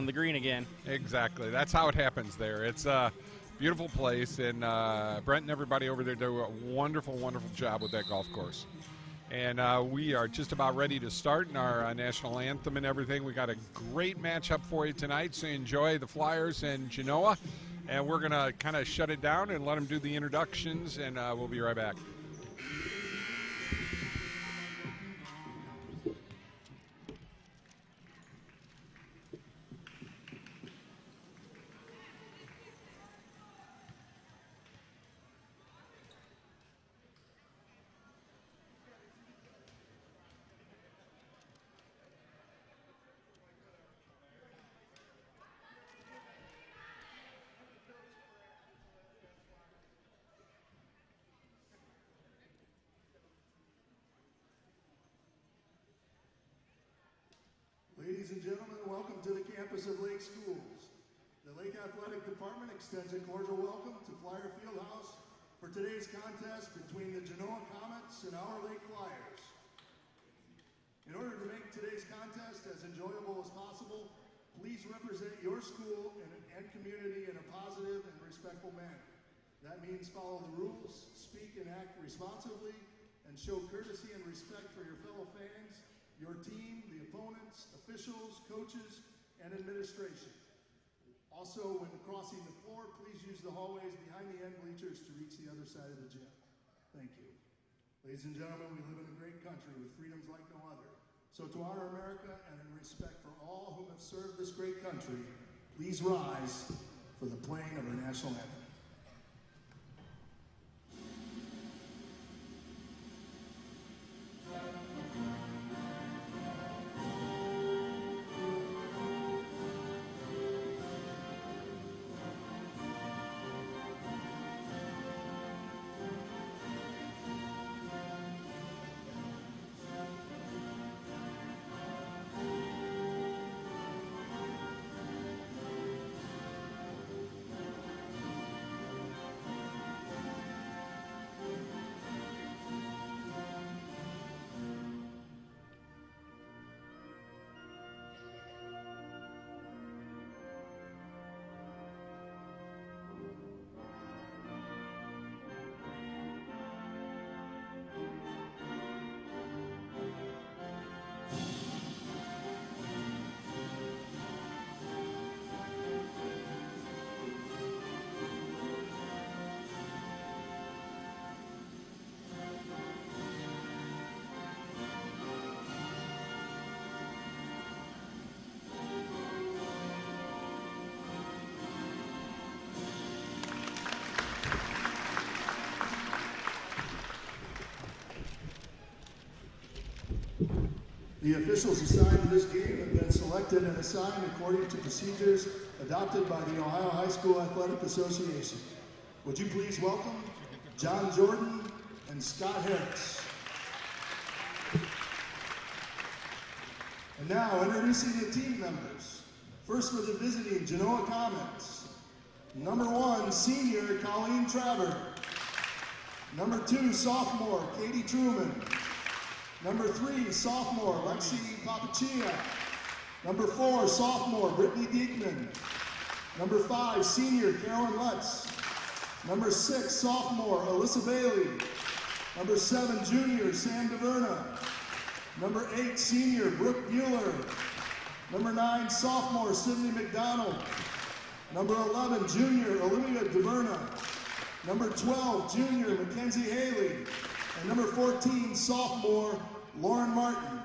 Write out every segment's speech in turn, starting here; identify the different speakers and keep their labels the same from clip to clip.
Speaker 1: on the green again.
Speaker 2: Exactly. That's how it happens there. It's a beautiful place, and Brent and everybody over there do a wonderful, wonderful job with that golf course. And we are just about ready to start in our national anthem and everything. We got a great matchup for you tonight, so enjoy the Flyers and Genoa. And we're going to kind of shut it down and let them do the introductions, and we'll be right back.
Speaker 3: Ladies and gentlemen, welcome to the campus of Lake Schools. The Lake Athletic Department extends a cordial welcome to Flyer Fieldhouse for today's contest between the Genoa Comets and our Lake Flyers. In order to make today's contest as enjoyable as possible, please represent your school and community in a positive and respectful manner. That means follow the rules, speak and act responsibly, and show courtesy and respect for your fellow fans, your team, the opponents, officials, coaches, and administration. Also, when crossing the floor, please use the hallways behind the end bleachers to reach the other side of the gym. Thank you. Ladies and gentlemen, we live in a great country with freedoms like no other. So to honor America and in respect for all who have served this great country, please rise for the playing of our national anthem. The officials assigned to this game have been selected and assigned according to procedures adopted by the Ohio High School Athletic Association. Would you please welcome John Jordan and Scott Harris. And now introducing the team members. First for the visiting Genoa Comets. Number 1, senior Colleen Travert. Number 2, sophomore Katie Truman. Number 3, sophomore Lexi Papachia. Number 4, sophomore Brittany Diekman. Number 5, senior Carolyn Lutz. Number 6, sophomore Alyssa Bailey. Number 7, junior Sam DeVerna. Number 8, senior Brooke Bueller. Number 9, sophomore Sydney McDonald. Number 11, junior Olivia DeVerna. Number 12, junior Mackenzie Haley. And number 14, sophomore Lauren Martin.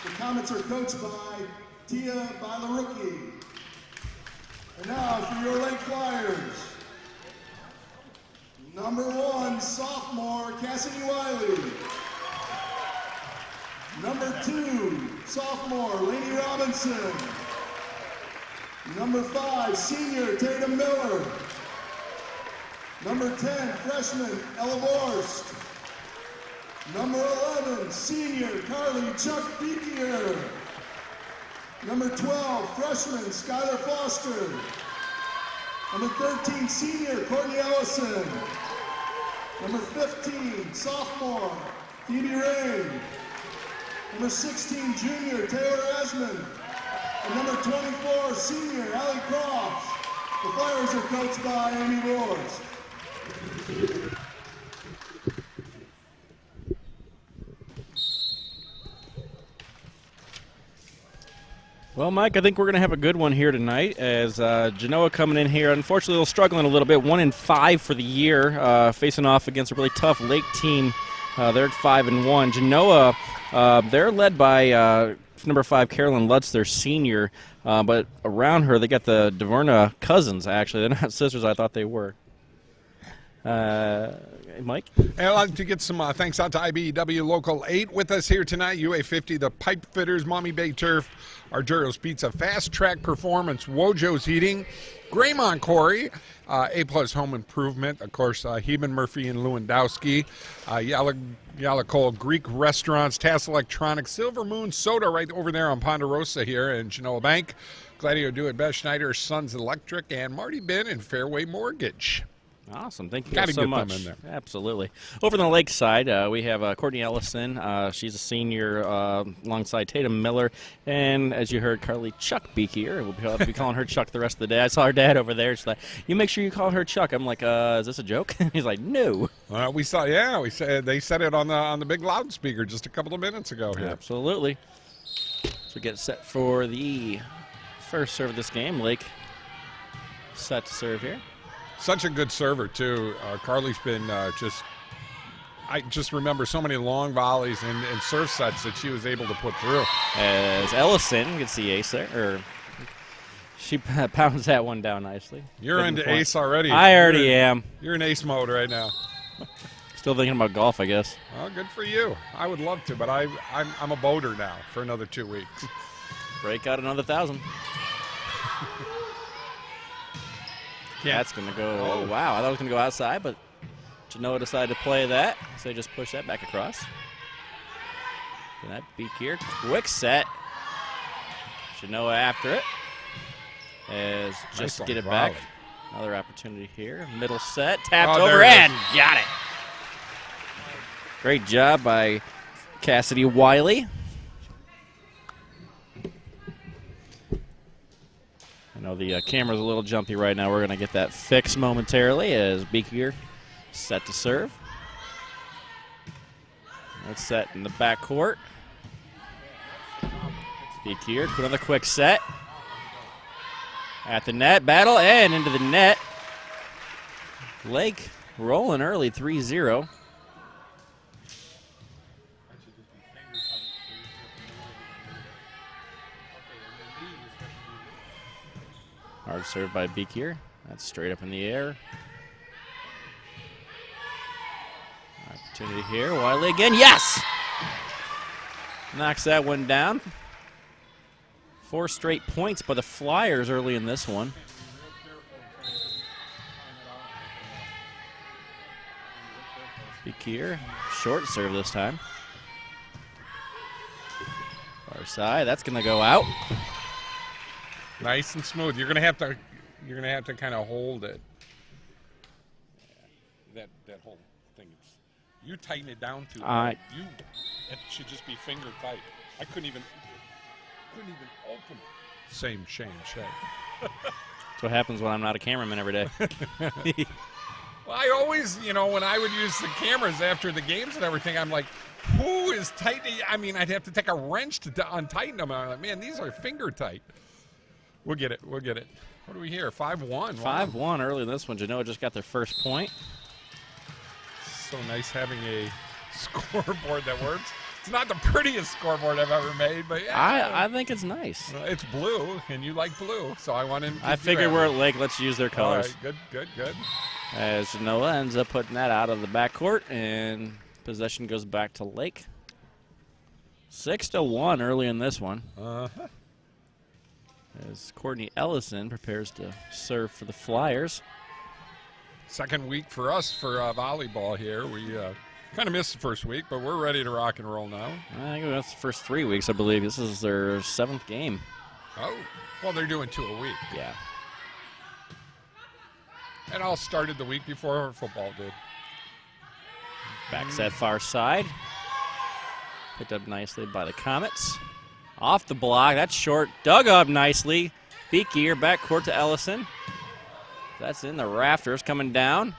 Speaker 3: The Comets are coached by Tia Bailaruki. And now for your Lake Flyers. Number 1, sophomore Cassidy Wiley. Number 2, sophomore Lainey Robinson. Number 5, senior Tatum Miller. Number 10, freshman Ella Vorst. Number 11, senior Carly Chuck Beekier. Number 12, freshman Skylar Foster. Number 13, senior Courtney Ellison. Number 15, sophomore Phoebe Rain. Number 16, junior Taylor Esmond. And number 24, senior Ellie Croft. The Flyers are coached by Amy Roars.
Speaker 1: Well, Mike, I think we're going to have a good one here tonight as Genoa coming in here. Unfortunately, they're struggling a little bit. 1-5 for the year, facing off against a really tough Lake team. They're at 5-1. Genoa, they're led by number 5, Carolyn Lutz, their senior. But around her, they got the DeVerna cousins, actually. They're not sisters. I thought they were. Mike?
Speaker 2: And I'd like to get some thanks out to IBEW Local 8 with us here tonight. UA50, the Pipe Fitters, Maumee Bay Turf, Arturos Pizza, Fasttrak Performance, Wojo's Heating, Graymont Quarry, A+ Home Improvement, of course, Heban, Murphree, and Lewendoski, Yala Cole Greek Restaurants, Tass Electronics, Silvermoon Soda right over there on Ponderosa here in Genoa Bank, Gladieux Do It Best, Schneider Sons Electric, and Marty Bin and Fairway Mortgage.
Speaker 1: Awesome. Thank you
Speaker 2: Gotta
Speaker 1: guys so
Speaker 2: get
Speaker 1: much.
Speaker 2: them in there.
Speaker 1: Absolutely. Over on the lake side, we have Courtney Ellison. She's a senior alongside Tatum Miller. And as you heard, Carly Chuck Beakier. We'll be calling her Chuck the rest of the day. I saw her dad over there. She's like, you make sure you call her Chuck. I'm like, is this a joke? He's like, no.
Speaker 2: We said they said it on the big loudspeaker just a couple of minutes ago here.
Speaker 1: Absolutely. So we get set for the first serve of this game. Lake set to serve here.
Speaker 2: Such a good server, too. Carly's been I just remember so many long volleys and serve sets that she was able to put through.
Speaker 1: As Ellison gets the ace there, or she pounds that one down nicely.
Speaker 2: You're into ace already.
Speaker 1: I already am.
Speaker 2: You're in ace mode right now.
Speaker 1: Still thinking about golf, I guess.
Speaker 2: Well, good for you. I would love to, but I'm a boater now for another 2 weeks.
Speaker 1: Break out another 1,000.
Speaker 2: Yeah.
Speaker 1: That's going to go, oh, wow, I thought it was going to go outside, but Genoa decided to play that, so they just push that back across. And that beak here, quick set. Genoa after it. As just
Speaker 2: Nice
Speaker 1: get it
Speaker 2: volley.
Speaker 1: back. Another opportunity here. Middle set, tapped
Speaker 2: Oh,
Speaker 1: over
Speaker 2: there it
Speaker 1: and
Speaker 2: is.
Speaker 1: got it. Great job by Cassidy Wiley. I know the camera's a little jumpy right now. We're going to get that fixed momentarily as Beakier set to serve. That's set in the backcourt. Beakier, another quick set. At the net, battle, and into the net. Lake rolling early, 3-0. Hard serve by Beakier. That's straight up in the air. Opportunity here. Wiley again. Yes! Knocks that one down. 4 straight points by the Flyers early in this one. Beakier. Short serve this time. Far side. That's going to go out.
Speaker 2: Nice and smooth. You're gonna have to kind of hold it. That whole thing. You tighten it down too. It should just be finger tight. I couldn't even open it. Same shape.
Speaker 1: That's what happens when I'm not a cameraman every day.
Speaker 2: Well, I always, when I would use the cameras after the games and everything, I'm like, who is tightening? I mean, I'd have to take a wrench to untighten them. I'm like, man, these are finger tight. We'll get it. What do we hear? 5-1.
Speaker 1: 5-1 early in this one. Genoa just got their first point.
Speaker 2: So nice having a scoreboard that works. It's not the prettiest scoreboard I've ever made, but yeah.
Speaker 1: I think it's nice.
Speaker 2: It's blue, and you like blue, so I wanted to.
Speaker 1: I figured we're at Lake. Let's use their colors.
Speaker 2: All right, good.
Speaker 1: As Genoa ends up putting that out of the backcourt, and possession goes back to Lake. 6-1 early in this one.
Speaker 2: Uh-huh.
Speaker 1: As Courtney Ellison prepares to serve for the Flyers.
Speaker 2: Second week for us for volleyball here. We kind of missed the first week, but we're ready to rock and roll now.
Speaker 1: I think that's the first 3 weeks, I believe. This is their 7th game.
Speaker 2: Oh, well, they're doing 2 a week.
Speaker 1: Yeah.
Speaker 2: And all started the week before football did.
Speaker 1: Back set far side. Picked up nicely by the Comets. Off the block. That's short. Dug up nicely. Beakier backcourt to Ellison. That's in the rafters coming down.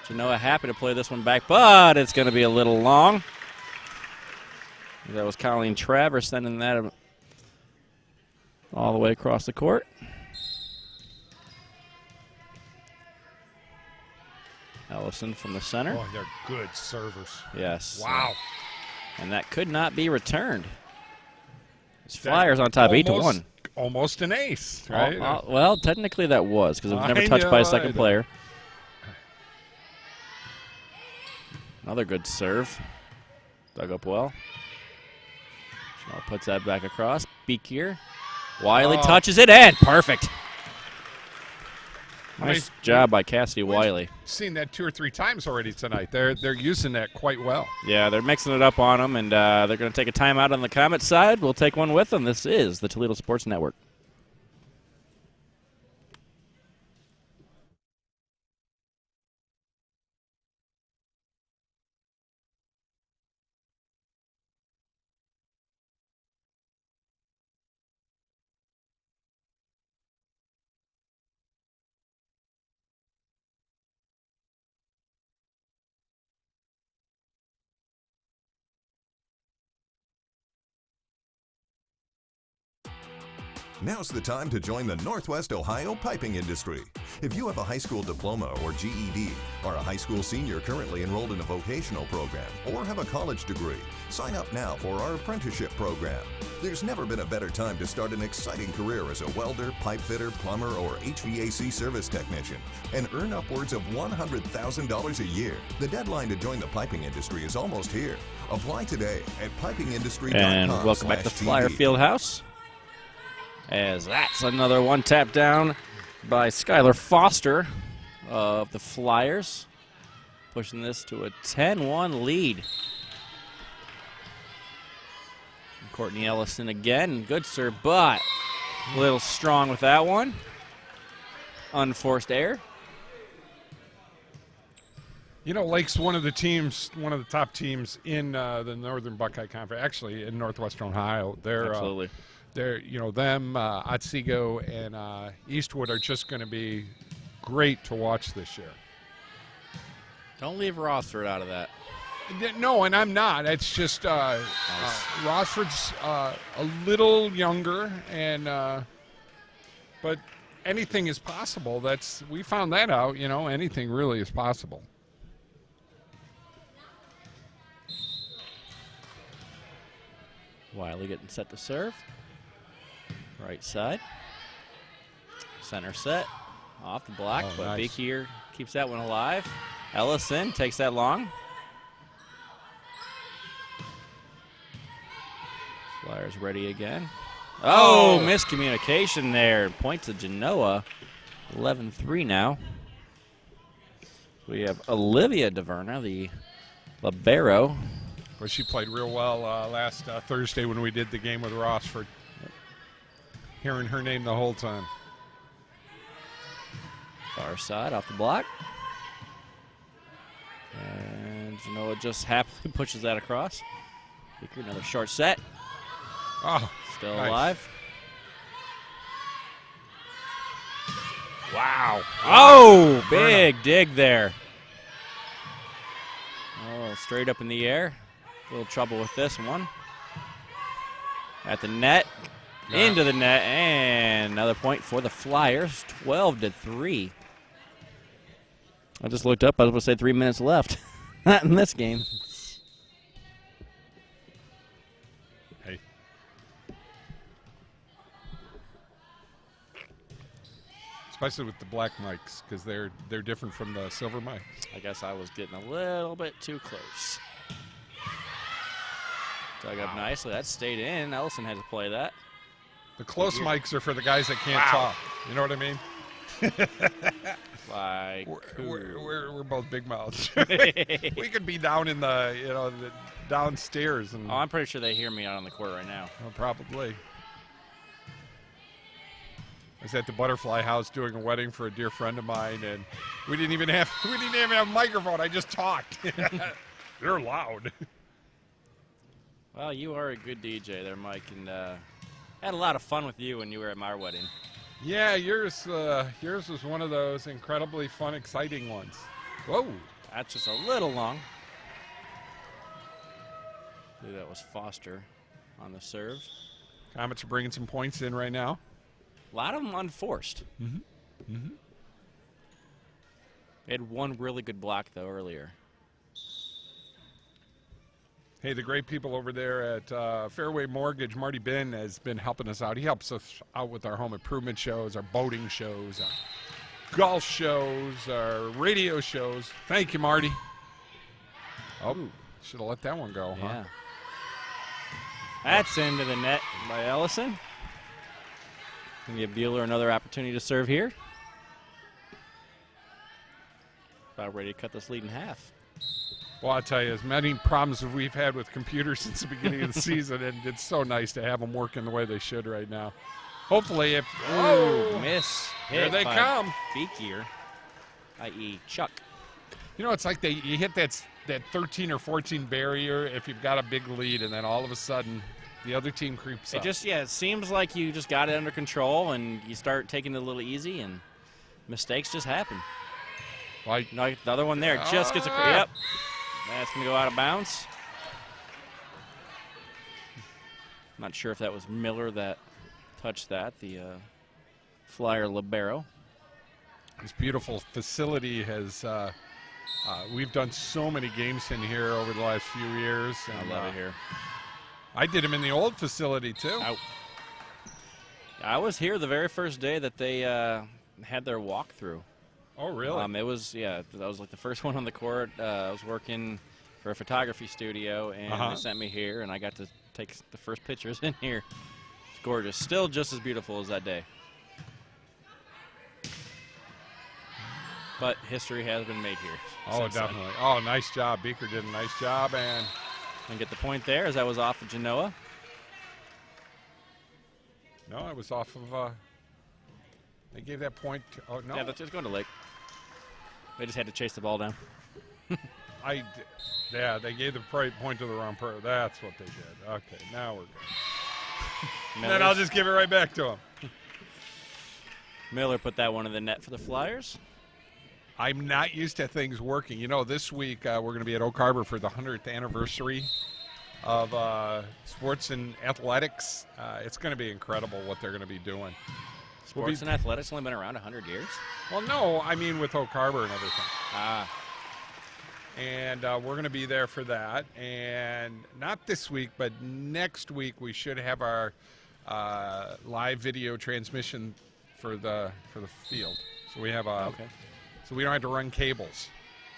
Speaker 1: Genoa happy to play this one back, but it's going to be a little long. That was Colleen Travers sending that all the way across the court. Ellison from the center.
Speaker 2: Oh, they're good servers.
Speaker 1: Yes.
Speaker 2: Wow.
Speaker 1: And that could not be returned. It's Flyers on top, 8-1.
Speaker 2: Almost an ace, right?
Speaker 1: Well, technically that was, because it was never touched by a second player. Another good serve. Dug up well. Chanel puts that back across. Beakier. Wiley touches it, and perfect. Nice job by Cassidy Wiley.
Speaker 2: Seen that 2 or 3 times already tonight. They're using that quite well.
Speaker 1: Yeah, they're mixing it up on them, and they're going to take a timeout on the Comet side. We'll take one with them. This is the Toledo Sports Network.
Speaker 4: Now's the time to join the Northwest Ohio piping industry. If you have a high school diploma or GED, are a high school senior currently enrolled in a vocational program, or have a college degree, sign up now for our apprenticeship program. There's never been a better time to start an exciting career as a welder, pipe fitter, plumber, or HVAC service technician and earn upwards of $100,000 a year. The deadline to join the piping industry is almost here. Apply today at pipingindustry.com.
Speaker 1: And welcome back to Flyer Fieldhouse. As that's another one tap down by Skylar Foster of the Flyers, pushing this to a 10-1 lead. Courtney Ellison again, good serve, but a little strong with that one. Unforced error.
Speaker 2: You know, Lake's one of the top teams in the Northern Buckeye Conference, actually in Northwestern Ohio.
Speaker 1: Absolutely.
Speaker 2: Them, Otsego, and Eastwood are just going to be great to watch this year.
Speaker 1: Don't leave Rossford out of that.
Speaker 2: No, and I'm not. It's just Rossford's a little younger, and but anything is possible. We found that out. You know, anything really is possible.
Speaker 1: Wiley getting set to serve. Right side. Center set. Off the block, but
Speaker 2: nice.
Speaker 1: Beakier keeps that one alive. Ellison takes that long. Flyers ready again. Oh, miscommunication there. Point to Genoa. 11-3 now. We have Olivia DeVerna, the libero.
Speaker 2: Well, she played real well last Thursday when we did the game with Rossford. Hearing her name the whole time.
Speaker 1: Far side off the block. And Genoa just happily pushes that across. Beaker, another short set.
Speaker 2: Oh,
Speaker 1: still
Speaker 2: nice.
Speaker 1: alive. Wow. Oh, big dig there. Oh, straight up in the air. A little trouble with this one. At the net. Into the net, and another point for the Flyers, 12-3. I just looked up. I was going to say 3 minutes left. Not in this game.
Speaker 2: Hey. Especially with the black mics, because they're different from the silver mic.
Speaker 1: I guess I was getting a little bit too close. Dug up nicely. That stayed in. Ellison had to play that.
Speaker 2: The close mics are for the guys that can't talk. You know what I mean?
Speaker 1: Like
Speaker 2: we're both big mouths. We could be down in the downstairs. And
Speaker 1: I'm pretty sure they hear me out on the court right now.
Speaker 2: Well, probably. I was at the Butterfly House doing a wedding for a dear friend of mine, and we didn't even have a microphone. I just talked. They're loud.
Speaker 1: Well, you are a good DJ there, Mike, and had a lot of fun with you when you were at my wedding.
Speaker 2: Yeah, yours was one of those incredibly fun, exciting ones. Whoa.
Speaker 1: That's just a little long. I believe that was Foster on the serve.
Speaker 2: Comets are bringing some points in right now.
Speaker 1: A lot of them unforced. They had one really good block, though, earlier.
Speaker 2: Hey, the great people over there at Fairway Mortgage, Marty Ben, has been helping us out. He helps us out with our home improvement shows, our boating shows, our golf shows, our radio shows. Thank you, Marty. Oh, should have let that one go, huh?
Speaker 1: Yeah. That's into the net by Ellison. Gonna give Bueller another opportunity to serve here. About ready to cut this lead in half.
Speaker 2: Well, I'll tell you, as many problems as we've had with computers since the beginning of the season, and it's so nice to have them working the way they should right now. Hopefully, if
Speaker 1: Miss.
Speaker 2: Here
Speaker 1: Hit
Speaker 2: they
Speaker 1: by
Speaker 2: come.
Speaker 1: Beekier, i.e. Chuck.
Speaker 2: you know, it's like you hit that 13 or 14 barrier if you've got a big lead, and then all of a sudden the other team creeps up.
Speaker 1: It seems like you just got it under control and you start taking it a little easy and mistakes just happen.
Speaker 2: Like
Speaker 1: No, the other one there just gets a yep. That's going to go out of bounds. Not sure if that was Miller that touched that, the Flyer libero.
Speaker 2: this beautiful facility has. We've done so many games in here over the last few years. And,
Speaker 1: I love it here.
Speaker 2: I did them in the old facility too.
Speaker 1: I was here the very first day that they had their walkthrough.
Speaker 2: Oh, really?
Speaker 1: It was, that was like the first one on the court. I was working for a photography studio, and they sent me here, and I got to take the first pictures in here. It's gorgeous. Still just as beautiful as that day. But history has been made here.
Speaker 2: Oh, definitely. Then. Oh, nice job. Beaker did a nice job, and
Speaker 1: get the point there as that was off of Genoa.
Speaker 2: No, it was off of. They gave that point. Oh no.
Speaker 1: Yeah, that's just going to Lake. They just had to chase the ball down.
Speaker 2: Yeah, they gave the point to the wrong person. That's what they did. Okay, now we're good. Then I'll just give it right back to him.
Speaker 1: Miller put that one in the net for the Flyers.
Speaker 2: I'm not used to things working. You know, this week we're going to be at Oak Harbor for the 100th anniversary of sports and athletics. It's going to be incredible what they're going to be doing.
Speaker 1: Sports and athletics only been around 100 years?
Speaker 2: Well, no, I mean with Oak Harbor and everything. And we're going to be there for that. And not this week, but next week we should have our live video transmission for the field. So we have so we don't have to run cables.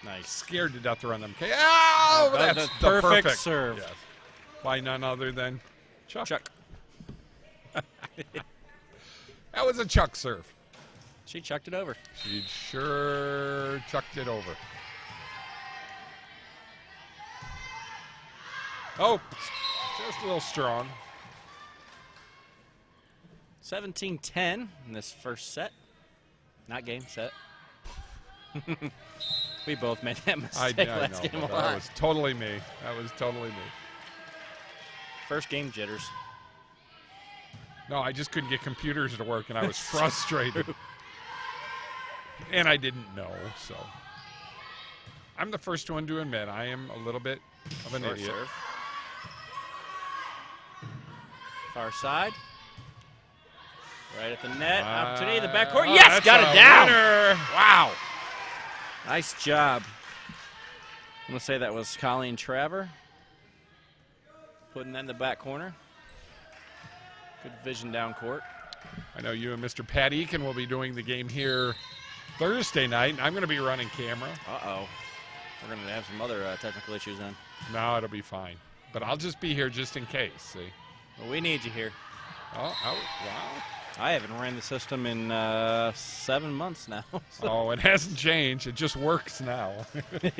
Speaker 1: Nice.
Speaker 2: Scared to death to run them cables. Oh, that's the
Speaker 1: perfect serve.
Speaker 2: Yes. By none other than Chuck. That was a Chuck serve.
Speaker 1: She chucked it over.
Speaker 2: She sure chucked it over. Oh, just a little strong.
Speaker 1: 17-10 in this first set. Not game, set. We both made that mistake last game a lot.
Speaker 2: That was totally me.
Speaker 1: First game jitters.
Speaker 2: No, I just couldn't get computers to work, and I was frustrated. And I didn't know, so. I'm the first one to admit I am a little bit of an idiot.
Speaker 1: Serve. Far side. Right at the net. Opportunity in the backcourt. Yes, got it down.
Speaker 2: Winner.
Speaker 1: Wow. Nice job. I'm going to say that was Colleen Traver. Putting that in the back corner. Good vision down court.
Speaker 2: I know you and Mr. Pat Eakin will be doing the game here Thursday night. I'm going to be running camera.
Speaker 1: Uh-oh. We're going to have some other technical issues then.
Speaker 2: No, it'll be fine. But I'll just be here just in case, see.
Speaker 1: Well, we need you here.
Speaker 2: Oh, wow.
Speaker 1: I haven't ran the system in 7 months now. So.
Speaker 2: Oh, it hasn't changed. It just works now. At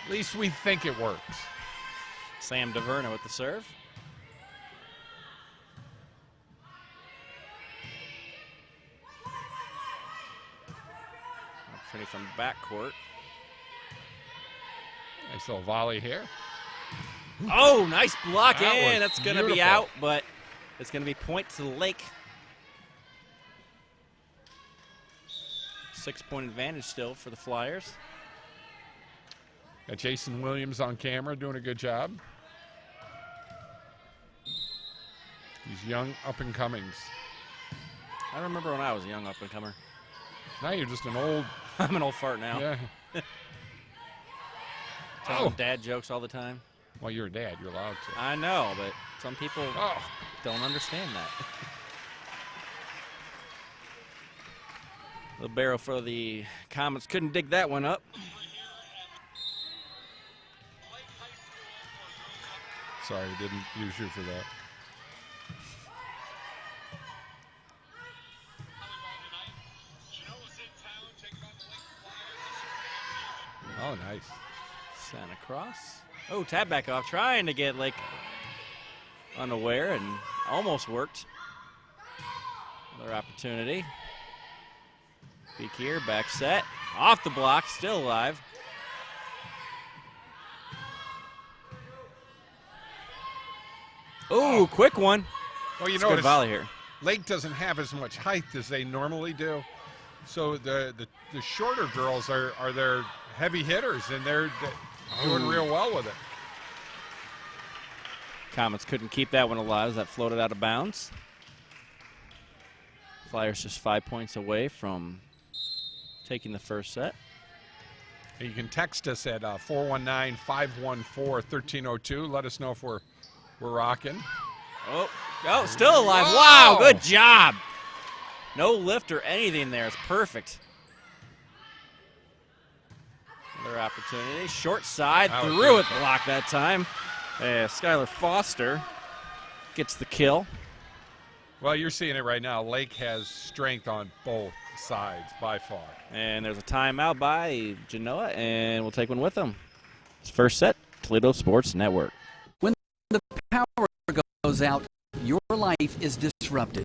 Speaker 2: least we think it works.
Speaker 1: Sam DeVerna with the serve. Opportunity from backcourt.
Speaker 2: Nice little volley here.
Speaker 1: Oh, nice block
Speaker 2: That
Speaker 1: in.
Speaker 2: was
Speaker 1: That's going to be
Speaker 2: beautiful.
Speaker 1: out, but it's going to be point to the Lake. 6-point advantage still for the Flyers.
Speaker 2: Got Jason Williams on camera doing a good job. These young up-and-comings.
Speaker 1: I remember when I was a young up-and-comer.
Speaker 2: Now you're just an old...
Speaker 1: I'm an old fart now.
Speaker 2: Yeah.
Speaker 1: Telling dad jokes all the time.
Speaker 2: Well, you're a dad. You're allowed to.
Speaker 1: I know, but some people
Speaker 2: Oh.
Speaker 1: don't understand that. The barrel for the Comets couldn't dig that one up.
Speaker 2: Sorry, didn't use you for that. Oh, nice.
Speaker 1: Santa Cross. Oh, tap back off, trying to get Lake unaware and almost worked. Another opportunity. Peek here, back set. Off the block, still alive. Ooh, quick one.
Speaker 2: Well, you
Speaker 1: It's a good
Speaker 2: notice
Speaker 1: volley here.
Speaker 2: Lake doesn't have as much height as they normally do. So the shorter girls are their heavy hitters, and they're doing real well with it.
Speaker 1: Comets couldn't keep that one alive as that floated out of bounds. Flyers just 5 points away from taking the first set.
Speaker 2: And you can text us at 419-514-1302. Let us know if we're rocking.
Speaker 1: Oh, still alive.
Speaker 2: Wow.
Speaker 1: Wow, good job. No lift or anything there. It's perfect. Another opportunity. Short side.
Speaker 2: That was
Speaker 1: Threw it
Speaker 2: beautiful.
Speaker 1: block that time. Skylar Foster gets the kill.
Speaker 2: Well, you're seeing it right now. Lake has strength on both sides by far.
Speaker 1: And there's a timeout by Genoa, and we'll take one with them. It's first set, Toledo Sports Network.
Speaker 5: When the power goes out, your life is disrupted.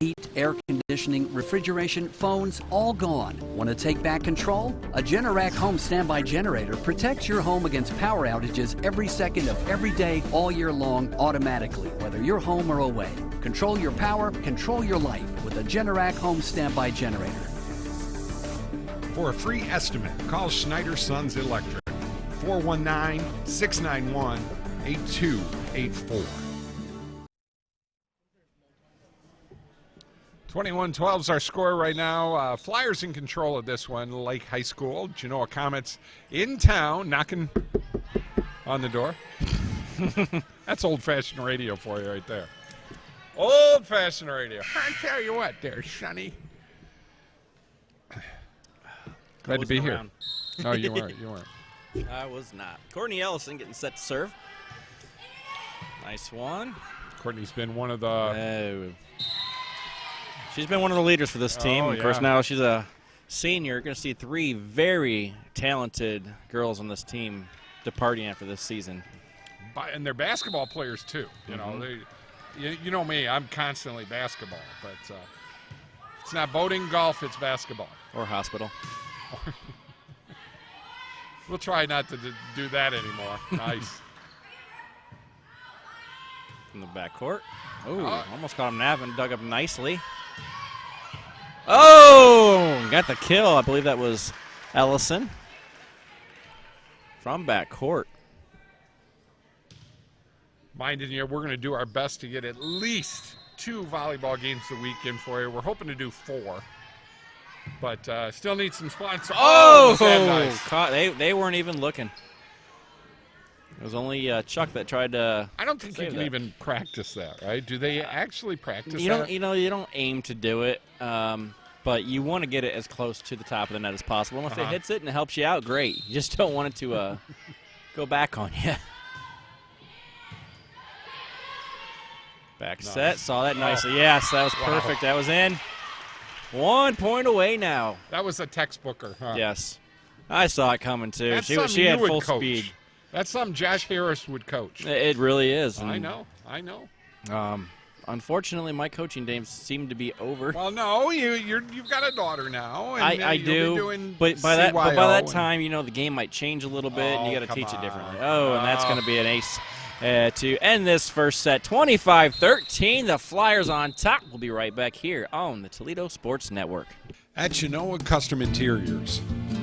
Speaker 5: Heat, air conditioning, refrigeration, phones, all gone. Want to take back control? A Generac home standby generator protects your home against power outages every second of every day, all year long, automatically, whether you're home or away. Control your power, control your life with a Generac home standby generator.
Speaker 2: For a free estimate, call Schneider Sons Electric. 419-691-8284. 21-12 is our score right now. Flyers in control of this one. Lake High School. Genoa Comets in town, knocking on the door. That's old-fashioned radio for you right there. Old-fashioned radio. I tell you what there, Sonny. Glad to be
Speaker 1: Closing
Speaker 2: here.
Speaker 1: around.
Speaker 2: No, you weren't. You weren't.
Speaker 1: I was not. Courtney Ellison getting set to serve. Nice one.
Speaker 2: Courtney's been one of the...
Speaker 1: She's been one of the leaders for this team.
Speaker 2: Oh,
Speaker 1: Of course,
Speaker 2: yeah.
Speaker 1: now she's a senior. You're going to see 3 very talented girls on this team departing after this season.
Speaker 2: And they're basketball players, too. You know, you know me. I'm constantly basketball. But it's not boating, golf, it's basketball.
Speaker 1: Or hospital.
Speaker 2: We'll try not to do that anymore. Nice.
Speaker 1: From the backcourt. Oh,
Speaker 2: Oh.
Speaker 1: almost caught him napping. Dug up nicely. Oh, got the kill. I believe that was Ellison. From backcourt.
Speaker 2: Minding you, we're going to do our best to get at least 2 volleyball games a week in for you. We're hoping to do 4. But still need some sponsors. Was that nice?
Speaker 1: Caught, they weren't even looking. It was only Chuck that tried to.
Speaker 2: I don't think you
Speaker 1: save
Speaker 2: can
Speaker 1: that.
Speaker 2: even practice that, right? Do they actually practice
Speaker 1: You
Speaker 2: that?
Speaker 1: don't, you don't aim to do it, but you want to get it as close to the top of the net as possible. And if it hits it and it helps you out, great. You just don't want it to go back on you. Back set, saw that nicely. Yes, that was perfect. That was in. 1 point away now.
Speaker 2: That was a textbooker, huh?
Speaker 1: Yes, I saw it coming too.
Speaker 2: That's
Speaker 1: She
Speaker 2: something
Speaker 1: had
Speaker 2: you would
Speaker 1: full
Speaker 2: coach.
Speaker 1: speed.
Speaker 2: That's something Josh Harris would coach.
Speaker 1: It really is.
Speaker 2: I
Speaker 1: and,
Speaker 2: know.
Speaker 1: Unfortunately, my coaching days seem to be over.
Speaker 2: Well, no, you've got a daughter now. And
Speaker 1: I
Speaker 2: you'll
Speaker 1: do,
Speaker 2: be doing
Speaker 1: but by that
Speaker 2: CYO
Speaker 1: time, the game might change a little bit, and you got to teach it differently.
Speaker 2: on.
Speaker 1: And that's going to be an ace to end this first set, 25-13. The Flyers on top. We'll be right back here on the Toledo Sports Network.
Speaker 2: At Genoa Custom Interiors,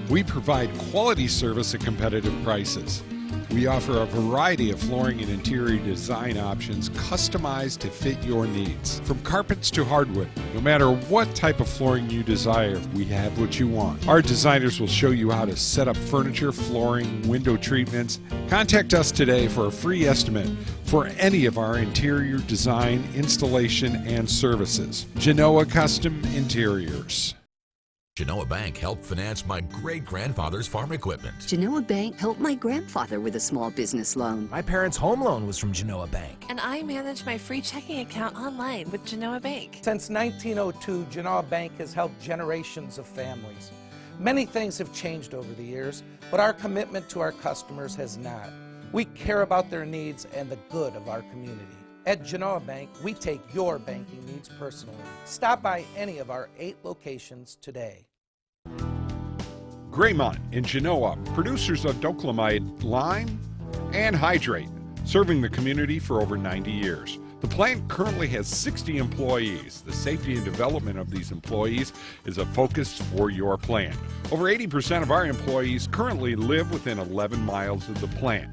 Speaker 2: we provide quality service at competitive prices. We offer a variety of flooring and interior design options customized to fit your needs. From carpets to hardwood, no matter what type of flooring you desire, we have what you want. Our designers will show you how to set up furniture, flooring, window treatments. Contact us today for a free estimate for any of our interior design, installation, and services. Genoa Custom Interiors.
Speaker 6: Genoa Bank helped finance my great-grandfather's farm equipment.
Speaker 7: Genoa Bank helped my grandfather with a small business loan.
Speaker 8: My parents' home loan was from Genoa Bank.
Speaker 9: And I manage my free checking account online with Genoa Bank.
Speaker 10: Since 1902, Genoa Bank has helped generations of families. Many things have changed over the years, but our commitment to our customers has not. We care about their needs and the good of our community. At Genoa Bank, we take your banking needs personally. Stop by any of our 8 locations today.
Speaker 2: Graymont in Genoa, producers of Doclamide lime and hydrate, serving the community for over 90 years. The plant currently has 60 employees. The safety and development of these employees is a focus for your plant. Over 80% of our employees currently live within 11 miles of the plant.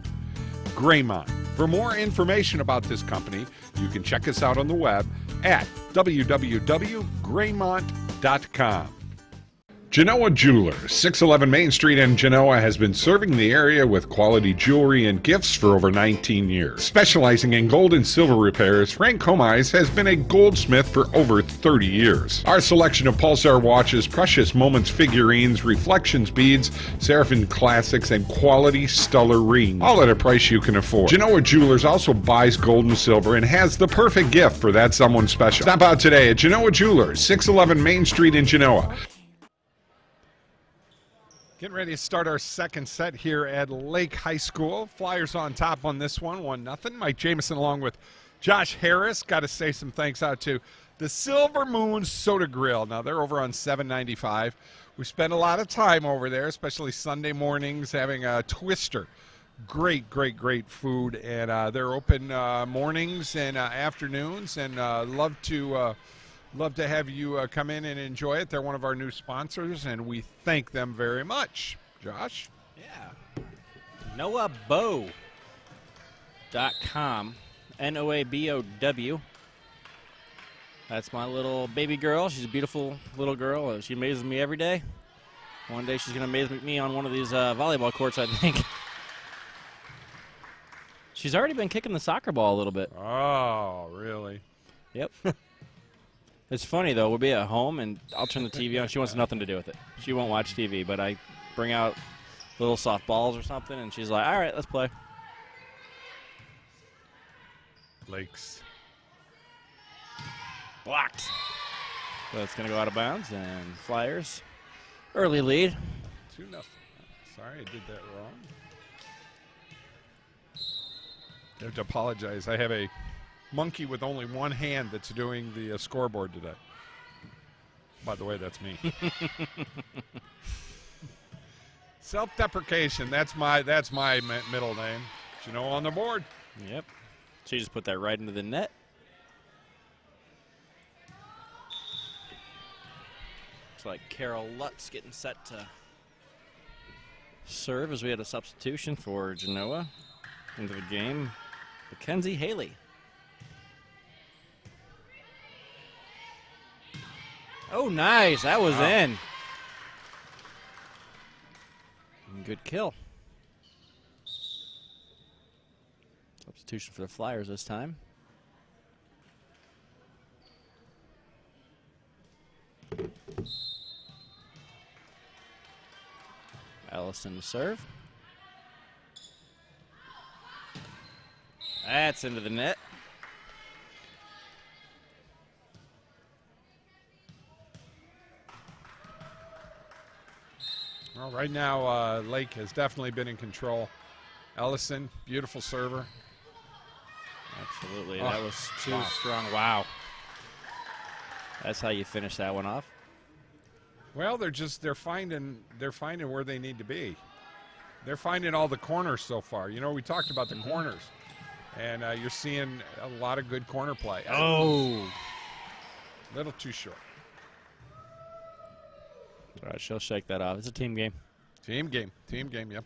Speaker 2: Graymont. For more information about this company, you can check us out on the web at www.graymont.com. Genoa Jewelers, 611 Main Street in Genoa, has been serving the area with quality jewelry and gifts for over 19 years. Specializing in gold and silver repairs, Frank Comise has been a goldsmith for over 30 years. Our selection of Pulsar watches, Precious Moments figurines, Reflections beads, Seraphim classics, and quality stellar rings, all at a price you can afford. Genoa Jewelers also buys gold and silver and has the perfect gift for that someone special. Stop out today at Genoa Jewelers, 611 Main Street in Genoa. Getting ready to start our second set here at Lake High School. Flyers on top on this one, 1-0. Mike Jamison along with Josh Harris. Got to say some thanks out to the Silvermoon Soda Grill. Now, they're over on 795. We spend a lot of time over there, especially Sunday mornings, having a twister. Great, great, great food. And they're open mornings and afternoons, and love to have you come in and enjoy it. They're one of our new sponsors, and we thank them very much. Josh?
Speaker 1: Yeah. NoahBow.com. NoahBow. That's my little baby girl. She's a beautiful little girl. She amazes me every day. One day she's going to amaze me on one of these volleyball courts, I think. She's already been kicking the soccer ball a little bit.
Speaker 2: Oh, really?
Speaker 1: Yep. It's funny, though. We'll be at home, and I'll turn the TV on. She wants nothing to do with it. She won't watch TV, but I bring out little soft balls or something, and she's like, all right, let's play.
Speaker 2: Lakes.
Speaker 1: Blocked. So it's going to go out of bounds, and Flyers, early lead.
Speaker 2: 2-0. Sorry, I did that wrong. I have to apologize. I have a monkey with only one hand that's doing the scoreboard today. By the way, that's me. Self-deprecation. That's my middle name. Genoa on the board.
Speaker 1: Yep. She just put that right into the net. Looks like Carol Lutz getting set to serve as we had a substitution for Genoa into the game. Mackenzie Haley. Oh, nice. That was in. Good kill. Substitution for the Flyers this time. Allison to serve. That's into the net.
Speaker 2: Well, right now, Lake has definitely been in control. Ellison, beautiful server.
Speaker 1: Absolutely. That was too strong. Wow. That's how you finish that one off.
Speaker 2: Well, they're finding where they need to be. They're finding all the corners so far. You know, we talked about the corners, and you're seeing a lot of good corner play.
Speaker 1: Oh.
Speaker 2: A little too short.
Speaker 1: All right, she'll shake that off. It's a team game.
Speaker 2: Team game. Yep.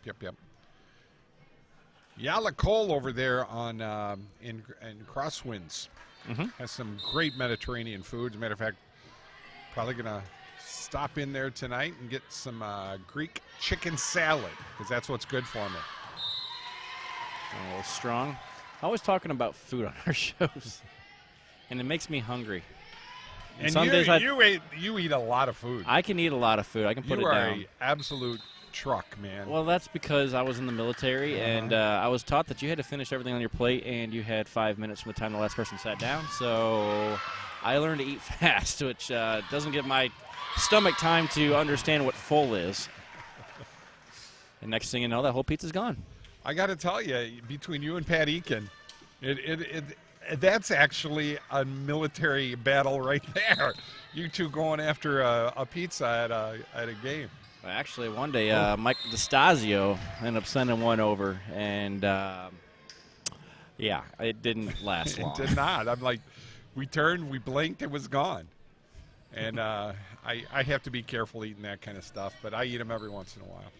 Speaker 2: Yala Cole over there on in Crosswinds has some great Mediterranean food. As a matter of fact, probably gonna stop in there tonight and get some Greek chicken salad because that's what's good for me.
Speaker 1: A little strong. Always talking about food on our shows, and it makes me hungry.
Speaker 2: And
Speaker 1: some days
Speaker 2: you eat a lot of food.
Speaker 1: I can eat a lot of food. I can put it down.
Speaker 2: You are an absolute truck, man.
Speaker 1: Well, that's because I was in the military, and I was taught that you had to finish everything on your plate, and you had 5 minutes from the time the last person sat down. So I learned to eat fast, which doesn't give my stomach time to understand what full is. And next thing you know, that whole pizza's gone.
Speaker 2: I got to tell you, between you and Pat Eakin, that's actually a military battle right there. You two going after a pizza at a game.
Speaker 1: Actually, one day, Mike DeStasio ended up sending one over, and yeah, it didn't last long.
Speaker 2: It did not. I'm like, we turned, we blinked, it was gone. And I have to be careful eating that kind of stuff, but I eat them every once in a while.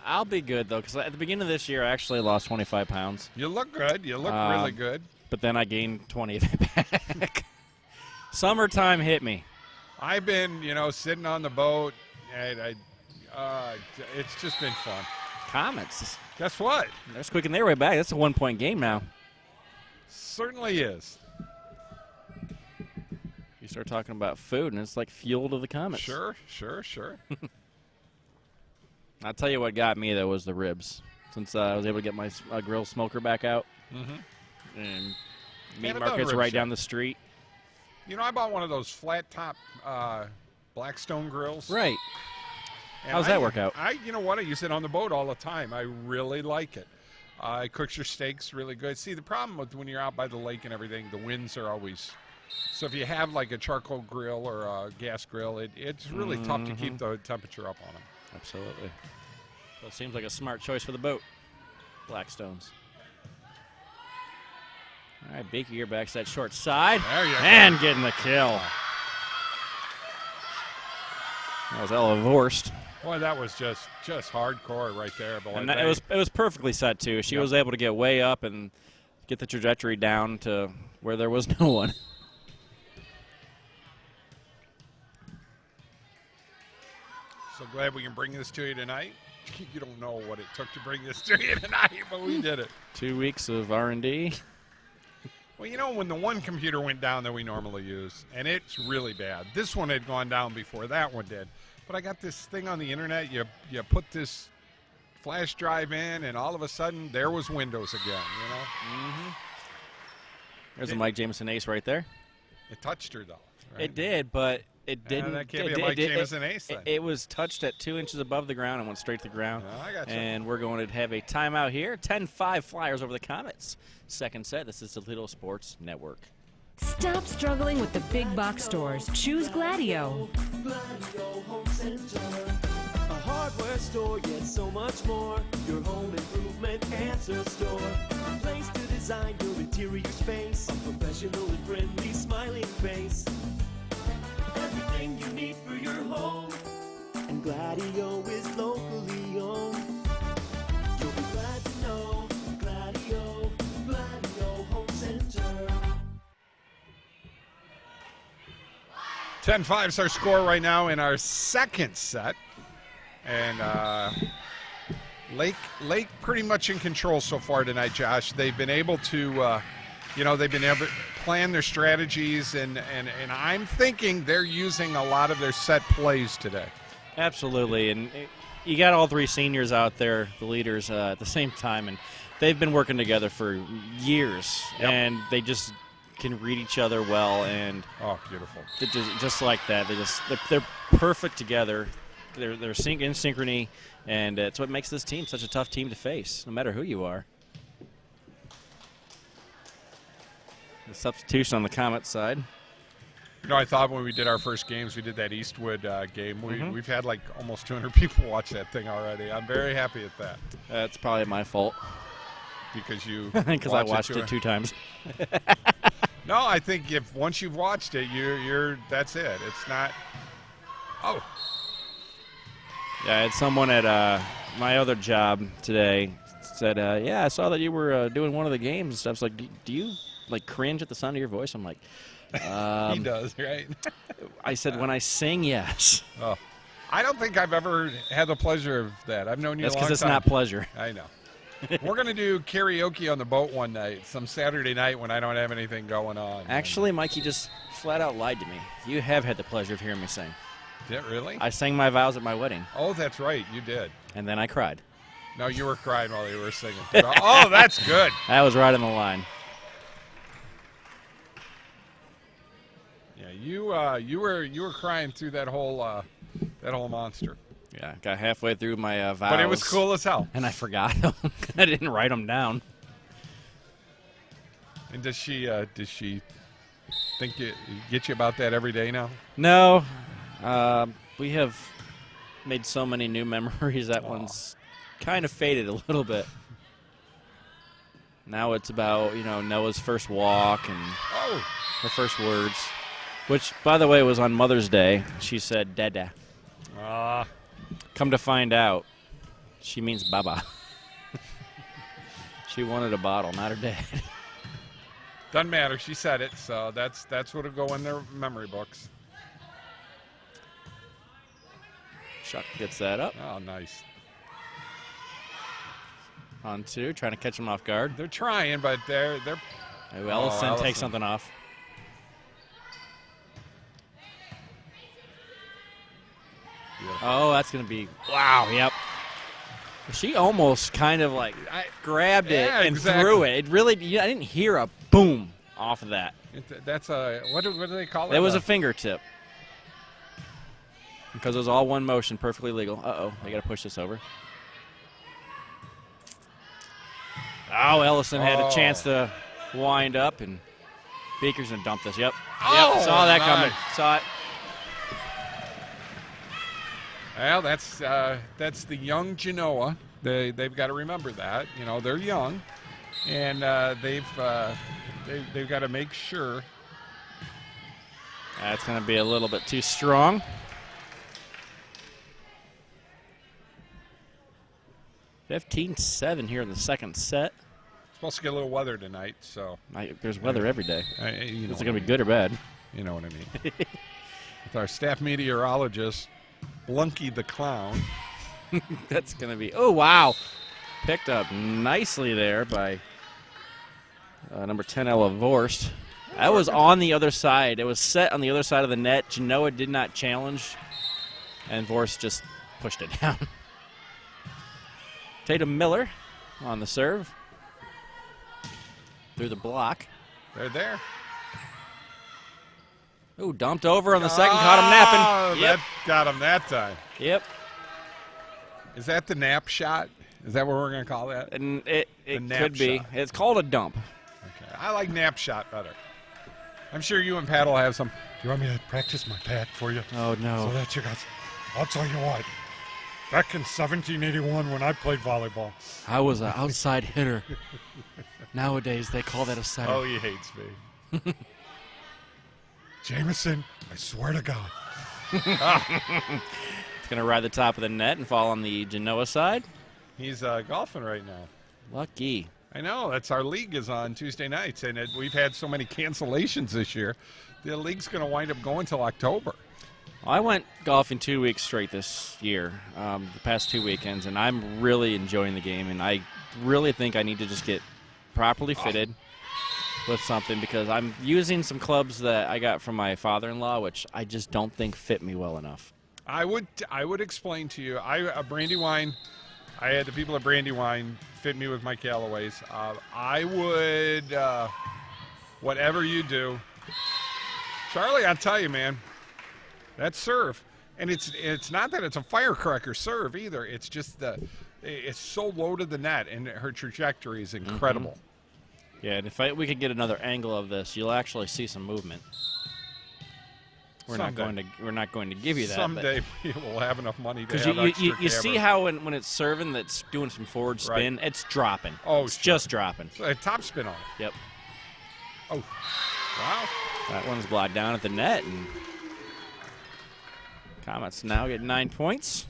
Speaker 1: I'll be good, though, because at the beginning of this year, I actually lost 25 pounds.
Speaker 2: You look good. You look really good.
Speaker 1: But then I gained 20 of it back. Summertime hit me.
Speaker 2: I've been, sitting on the boat, and it's just been fun.
Speaker 1: Comets.
Speaker 2: Guess what?
Speaker 1: They're squeaking their way back. That's a 1-point game now.
Speaker 2: Certainly is.
Speaker 1: You start talking about food, and it's like fuel to the Comets.
Speaker 2: Sure.
Speaker 1: I'll tell you what got me, though, was the ribs. Since I was able to get my grill smoker back out. And meat market's right down the street.
Speaker 2: I bought one of those flat-top Blackstone grills.
Speaker 1: Right. How's that work out?
Speaker 2: You know what? I use it on the boat all the time. I really like it. It cooks your steaks really good. See, the problem with when you're out by the lake and everything, the winds are always... So if you have like a charcoal grill or a gas grill, it's really tough to keep the temperature up on them.
Speaker 1: Absolutely. So it seems like a smart choice for the boat. Blackstones. All right, Beaky, you're back to that short side.
Speaker 2: There you go.
Speaker 1: And getting the kill. That was Ella Vorst.
Speaker 2: Boy, that was just hardcore right there. Boy,
Speaker 1: And it was perfectly set, too. She was able to get way up and get the trajectory down to where there was no one.
Speaker 2: So glad we can bring this to you tonight. You don't know what it took to bring this to you tonight, but we did it.
Speaker 1: 2 weeks of R&D.
Speaker 2: Well, when the one computer went down that we normally use, and it's really bad. This one had gone down before that one did. But I got this thing on the internet. You put this flash drive in, and all of a sudden, there was Windows again,
Speaker 1: There's a Mike Jameson ace right there.
Speaker 2: It touched her, though. Right?
Speaker 1: It did, but it didn't.
Speaker 2: That can't be a Mike Jameson ace, then.
Speaker 1: It was touched at 2 inches above the ground and went straight to the ground.
Speaker 2: I got you.
Speaker 1: And we're going to have a timeout here. 10-5 Flyers over the Comets. Second set. This is Toledo Sports Network.
Speaker 11: Stop struggling with the big box stores. Choose Gladieux.
Speaker 12: Gladieux Home Center. A hardware store, yet so much more. Your home improvement answer store. A place to design your interior space. A professional and friendly smiling face. Everything you need for your home. And Gladieux is locally owned. You'll be glad to know Gladieux Home Center.
Speaker 2: 10-5 is our score right now in our second set. And Lake pretty much in control so far tonight, Josh. They've been able to, they've been able to plan their strategies, and I'm thinking they're using a lot of their set plays today.
Speaker 1: Absolutely, and you got all three seniors out there, the leaders, at the same time, and they've been working together for years, and they just can read each other well, and
Speaker 2: beautiful.
Speaker 1: Just like that, they're perfect together. They're in synchrony, and it's what makes this team such a tough team to face, no matter who you are. The substitution on the Comet side.
Speaker 2: You know, I thought when we did our first games, we did that Eastwood game. We've had like almost 200 people watch that thing already. I'm very happy at that.
Speaker 1: That's probably my fault.
Speaker 2: Because you
Speaker 1: because I watched it 2 times.
Speaker 2: No, I think if once you've watched it, you're that's it. It's not. Oh.
Speaker 1: Yeah, I had someone at my other job today said, "Yeah, I saw that you were doing one of the games and stuff." It's like, do you like cringe at the sound of your voice? I'm like,
Speaker 2: he does, right?
Speaker 1: I said, when I sing, yes.
Speaker 2: Oh, I don't think I've ever had the pleasure of that. I've known you.
Speaker 1: That's
Speaker 2: a long
Speaker 1: because it's
Speaker 2: time.
Speaker 1: not pleasure.
Speaker 2: I know. We're going to do karaoke on the boat one night, some Saturday night when I don't have anything going on.
Speaker 1: Actually, Mike, you just flat out lied to me. You have had the pleasure of hearing me sing.
Speaker 2: Did it really?
Speaker 1: I sang my vows at my wedding.
Speaker 2: Oh, that's right. You did.
Speaker 1: And then I cried.
Speaker 2: No, you were crying while you were singing. Oh, that's good.
Speaker 1: That was right on the line.
Speaker 2: Yeah, you were crying through that whole monster.
Speaker 1: Yeah, got halfway through my vows.
Speaker 2: But it was cool as hell.
Speaker 1: And I forgot them. I didn't write them down.
Speaker 2: And does she think get you about that every day now?
Speaker 1: No. We have made so many new memories. That one's kind of faded a little bit. Now it's about, Noah's first walk and her first words, which, by the way, was on Mother's Day. She said, Dada. Come to find out, she means Baba. She wanted a bottle, not her dad.
Speaker 2: Doesn't matter. She said it, so that's what'll go in their memory books.
Speaker 1: Chuck gets that up.
Speaker 2: Oh, nice.
Speaker 1: On 2, trying to catch him off guard.
Speaker 2: They're trying, but they're.
Speaker 1: Ellison takes something off. Oh, that's going to be, wow, yep. She almost kind of grabbed it and threw it. It really, I didn't hear a boom off of that.
Speaker 2: That's what do they call it?
Speaker 1: That was a fingertip. Because it was all one motion, perfectly legal. Uh-oh, they got to push this over. Oh, Ellison had a chance to wind up, and Beaker's going to dump this. Yep. Yep, saw that coming. Saw it.
Speaker 2: Well, that's the young Genoa. They've got to remember that. They're young, and they've got to make sure.
Speaker 1: That's going to be a little bit too strong. 15-7 here in the second set.
Speaker 2: Supposed to get a little weather tonight, so.
Speaker 1: There's weather every day. Is it going to be good or bad?
Speaker 2: You know what I mean. With our staff meteorologist, Blunky the Clown.
Speaker 1: That's going to be, oh, wow. Picked up nicely there by number 10, Ella Vorst. That was on the other side. It was set on the other side of the net. Genoa did not challenge, and Vorst just pushed it down. Tatum Miller on the serve. Through the block.
Speaker 2: They're there.
Speaker 1: Ooh, dumped over on the second, caught him napping.
Speaker 2: That got him that time.
Speaker 1: Yep.
Speaker 2: Is that the nap shot? Is that what we're going to call that?
Speaker 1: And it could be. It's called a dump.
Speaker 2: Okay. I like nap shot better. I'm sure you and Pat will have some. Do you want me to practice my pat for you?
Speaker 1: Oh, no.
Speaker 2: So that you guys, I'll tell you what. Back in 1781 when I played volleyball.
Speaker 1: I was an outside hitter. Nowadays, they call that a setter.
Speaker 2: Oh, he hates me. Jameson, I swear to God.
Speaker 1: It's going to ride the top of the net and fall on the Genoa side.
Speaker 2: He's golfing right now.
Speaker 1: Lucky.
Speaker 2: I know. That's our league is on Tuesday nights, and we've had so many cancellations this year. The league's going to wind up going till October.
Speaker 1: I went golfing 2 weeks straight this year, the past 2 weekends, and I'm really enjoying the game, and I really think I need to just get properly fitted with something because I'm using some clubs that I got from my father-in-law, which I just don't think fit me well enough.
Speaker 2: I would explain to you. Brandywine, I had the people at Brandywine fit me with my Callaways. I would, whatever you do. Charlie, I'll tell you, man. That serve, and it's not that it's a firecracker serve either. It's just it's so low to the net, and her trajectory is incredible.
Speaker 1: Yeah, and if we could get another angle of this, you'll actually see some movement. We're not going to give you that.
Speaker 2: Someday we'll have enough money to have
Speaker 1: because you
Speaker 2: extra
Speaker 1: see how when it's serving, that's doing some forward spin.
Speaker 2: Right.
Speaker 1: It's dropping.
Speaker 2: Oh,
Speaker 1: it's just dropping.
Speaker 2: So a top spin on it.
Speaker 1: Yep.
Speaker 2: Oh, wow.
Speaker 1: That one's blocked down at the net, and Comets now get 9 points.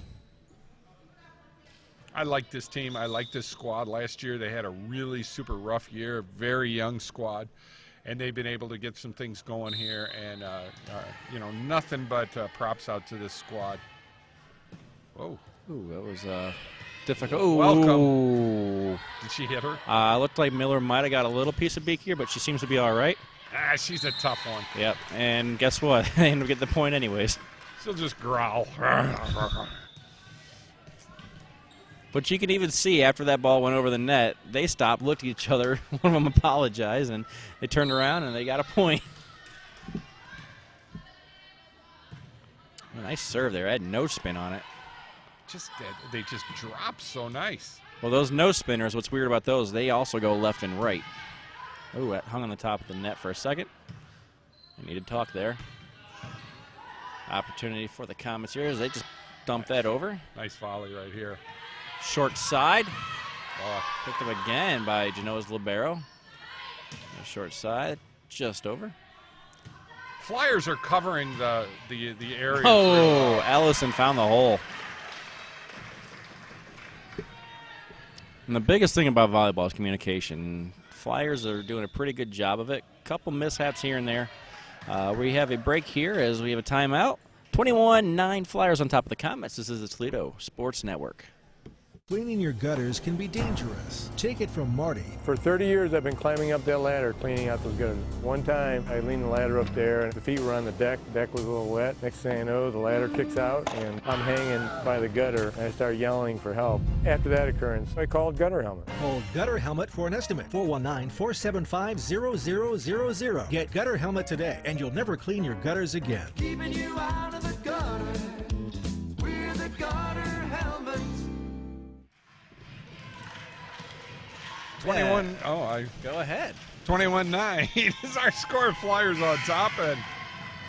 Speaker 2: I like this team. I like this squad. Last year they had a really super rough year, very young squad. And they've been able to get some things going here, and you know, nothing but props out to this squad. Whoa!
Speaker 1: Ooh, that was difficult. Ooh.
Speaker 2: Welcome. Did she hit her?
Speaker 1: Looked like Miller might have got a little piece of beak here, but she seems to be all right.
Speaker 2: She's a tough one.
Speaker 1: Yep. And guess what? They end up getting the point anyways.
Speaker 2: She'll just growl.
Speaker 1: But you can even see after that ball went over the net, they stopped, looked at each other. One of them apologized, and they turned around, and they got a point. Nice serve there. I had no spin on it.
Speaker 2: They just drop so nice.
Speaker 1: Well, those no spinners, what's weird about those, they also go left and right. Ooh, that hung on the top of the net for a second. I needed talk there. Opportunity for the Comets here as they just dump that over.
Speaker 2: Nice volley right here.
Speaker 1: Short side.
Speaker 2: Oh.
Speaker 1: Picked up again by Genoa's libero. Short side, just over.
Speaker 2: Flyers are covering the area.
Speaker 1: Oh, Allison found the hole. And the biggest thing about volleyball is communication. Flyers are doing a pretty good job of it. Couple mishaps here and there. We have a break here as we have a timeout. 21-9 Flyers on top of the Comets. This is the Toledo Sports Network.
Speaker 8: Cleaning your gutters can be dangerous. Take it from Marty.
Speaker 13: For 30 years, I've been climbing up that ladder, cleaning out those gutters. One time, I leaned the ladder up there, and the feet were on the deck. The deck was a little wet. Next thing I know, the ladder kicks out, and I'm hanging by the gutter, and I start yelling for help. After that occurrence, I called Gutter Helmet.
Speaker 8: Call Gutter Helmet for an estimate. 419-475-0000. Get Gutter Helmet today, and you'll never clean your gutters again.
Speaker 12: Keeping you out of the gutter with a Gutter Helmet.
Speaker 2: 21.
Speaker 1: Go ahead.
Speaker 2: 21-9 is our score. Flyers on top, and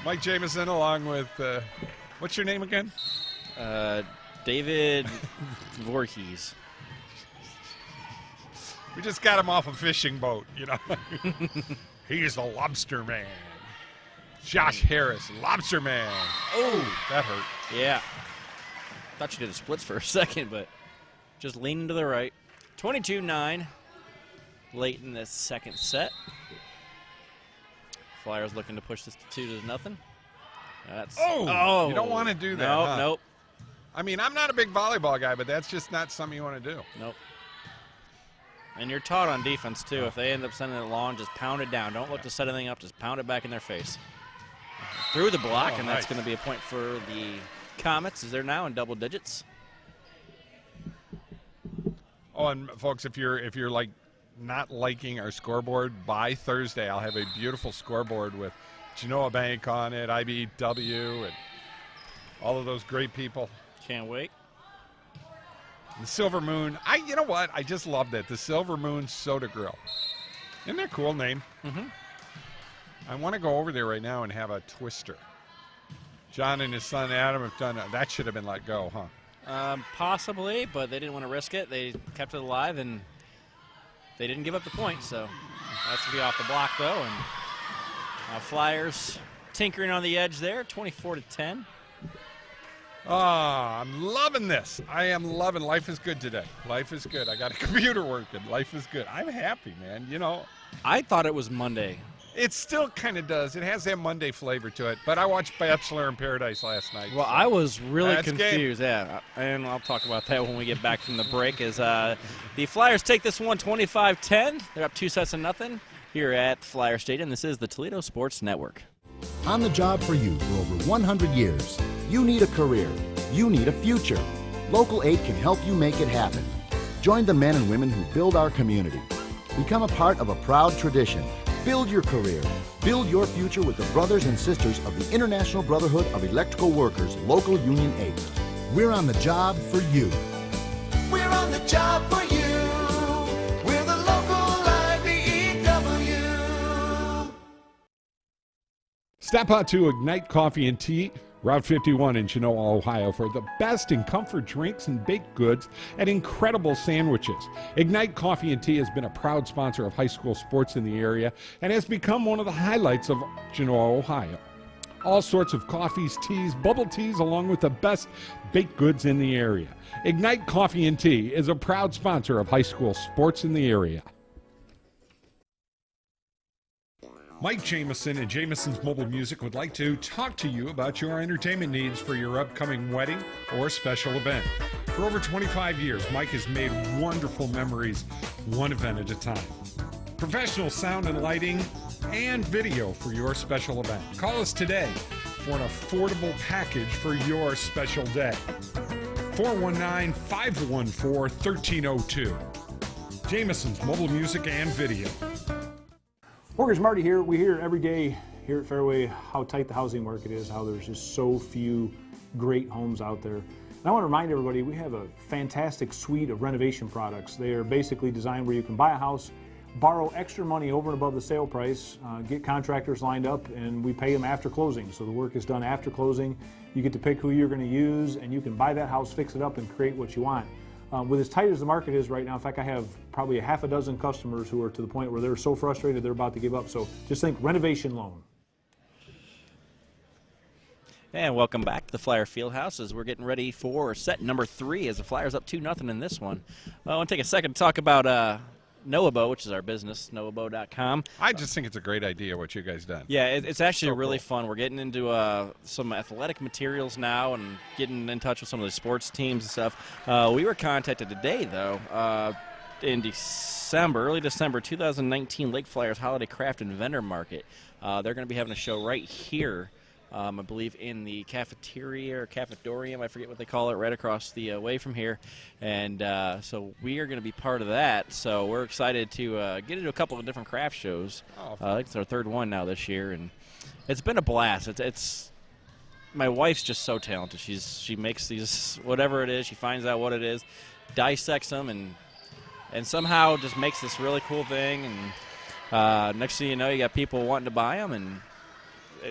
Speaker 2: Mike Jamison along with what's your name again?
Speaker 1: David Voorhees.
Speaker 2: We just got him off a fishing boat, you know. He's the lobster man. Josh Harris, lobster man. Oh, that hurt.
Speaker 1: Yeah. Thought you did the splits for a second, but just leaning to the right. 22-9. Late in this second set. Flyers looking to push this to 2-0. That's
Speaker 2: you don't want to do that.
Speaker 1: Nope,
Speaker 2: huh?
Speaker 1: nope.
Speaker 2: I mean, I'm not a big volleyball guy, but that's just not something you want to do.
Speaker 1: Nope. And you're taught on defense, too. If they end up sending it long, just pound it down. Don't look to set anything up. Just pound it back in their face. Through the block, and that's going to be a point for the Comets, as they're now in double digits.
Speaker 2: Oh, and folks, if you're like not liking our scoreboard, by Thursday I'll have a beautiful scoreboard with Genoa Bank on it, IBEW, and all of those great people.
Speaker 1: Can't wait.
Speaker 2: The Silvermoon, you know what? I just love that. The Silvermoon Soda Grill. Isn't that a cool name?
Speaker 1: Mm-hmm.
Speaker 2: I want to go over there right now and have a twister. John and his son Adam have done that. Should have been let go, huh?
Speaker 1: Possibly, but they didn't want to risk it. They kept it alive, and they didn't give up the point, so that's going to be off the block, though. And Flyers tinkering on the edge there, 24-10.
Speaker 2: I'm loving this. I am loving life is good today. Life is good. I got a computer working. Life is good. I'm happy, man. You know.
Speaker 1: I thought it was Monday.
Speaker 2: It still kind of does. It has that Monday flavor to it. But I watched Bachelor in Paradise last night.
Speaker 1: Well,
Speaker 2: so.
Speaker 1: I was really confused.
Speaker 2: Game.
Speaker 1: Yeah, and I'll talk about that when we get back from the break. As the Flyers take this one 25-10. They're up 2-0 here at Flyer Stadium. This is the Toledo Sports Network.
Speaker 14: On the job for you for over 100 years. You need a career. You need a future. Local 8 can help you make it happen. Join the men and women who build our community. Become a part of a proud tradition. Build your career. Build your future with the brothers and sisters of the International Brotherhood of Electrical Workers, Local Union 8. We're on the job for you.
Speaker 12: We're on the job for you. We're the local IBEW.
Speaker 2: Step out to Ignite Coffee and Tea, Route 51 in Genoa, Ohio, for the best in comfort drinks and baked goods and incredible sandwiches. Ignite Coffee and Tea has been a proud sponsor of high school sports in the area and has become one of the highlights of Genoa, Ohio. All sorts of coffees, teas, bubble teas, along with the best baked goods in the area. Ignite Coffee and Tea is a proud sponsor of high school sports in the area. Mike Jameson and Jameson's Mobile Music would like to talk to you about your entertainment needs for your upcoming wedding or special event. For over 25 years, Mike has made wonderful memories, one event at a time. Professional sound and lighting and video for your special event. Call us today for an affordable package for your special day. 419-514-1302. Jameson's Mobile Music and Video.
Speaker 15: Mortgage Marty here. We hear every day here at Fairway how tight the housing market is, how there's just so few great homes out there. And I want to remind everybody we have a fantastic suite of renovation products. They are basically designed where you can buy a house, borrow extra money over and above the sale price, get contractors lined up, and we pay them after closing. So the work is done after closing. You get to pick who you're going to use, and you can buy that house, fix it up, and create what you want. With as tight as the market is right now, in fact, I have probably a half a dozen customers who are to the point where they're so frustrated they're about to give up. So just think renovation loan.
Speaker 1: And welcome back to the Flyer Fieldhouse as we're getting ready for set number 3 as the Flyers up 2-0 in this one. I want to take a second to talk about Noabo, which is our business, noabo.com.
Speaker 2: I just think it's a great idea what you guys done.
Speaker 1: Yeah, it's actually
Speaker 2: So
Speaker 1: really
Speaker 2: cool.
Speaker 1: fun. We're getting into some athletic materials now and getting in touch with some of the sports teams and stuff. We were contacted today, though, in early December 2019, Lake Flyers Holiday Craft and Vendor Market. They're going to be having a show right here, I believe, in the cafeteria or cafetorium, I forget what they call it, right across the way from here. And so we are going to be part of that. So we're excited to get into a couple of different craft shows. It's our 3rd one now this year, and it's been a blast. It's my wife's just so talented. She makes these, whatever it is, she finds out what it is, dissects them, and somehow just makes this really cool thing. And next thing you know, you got people wanting to buy them, and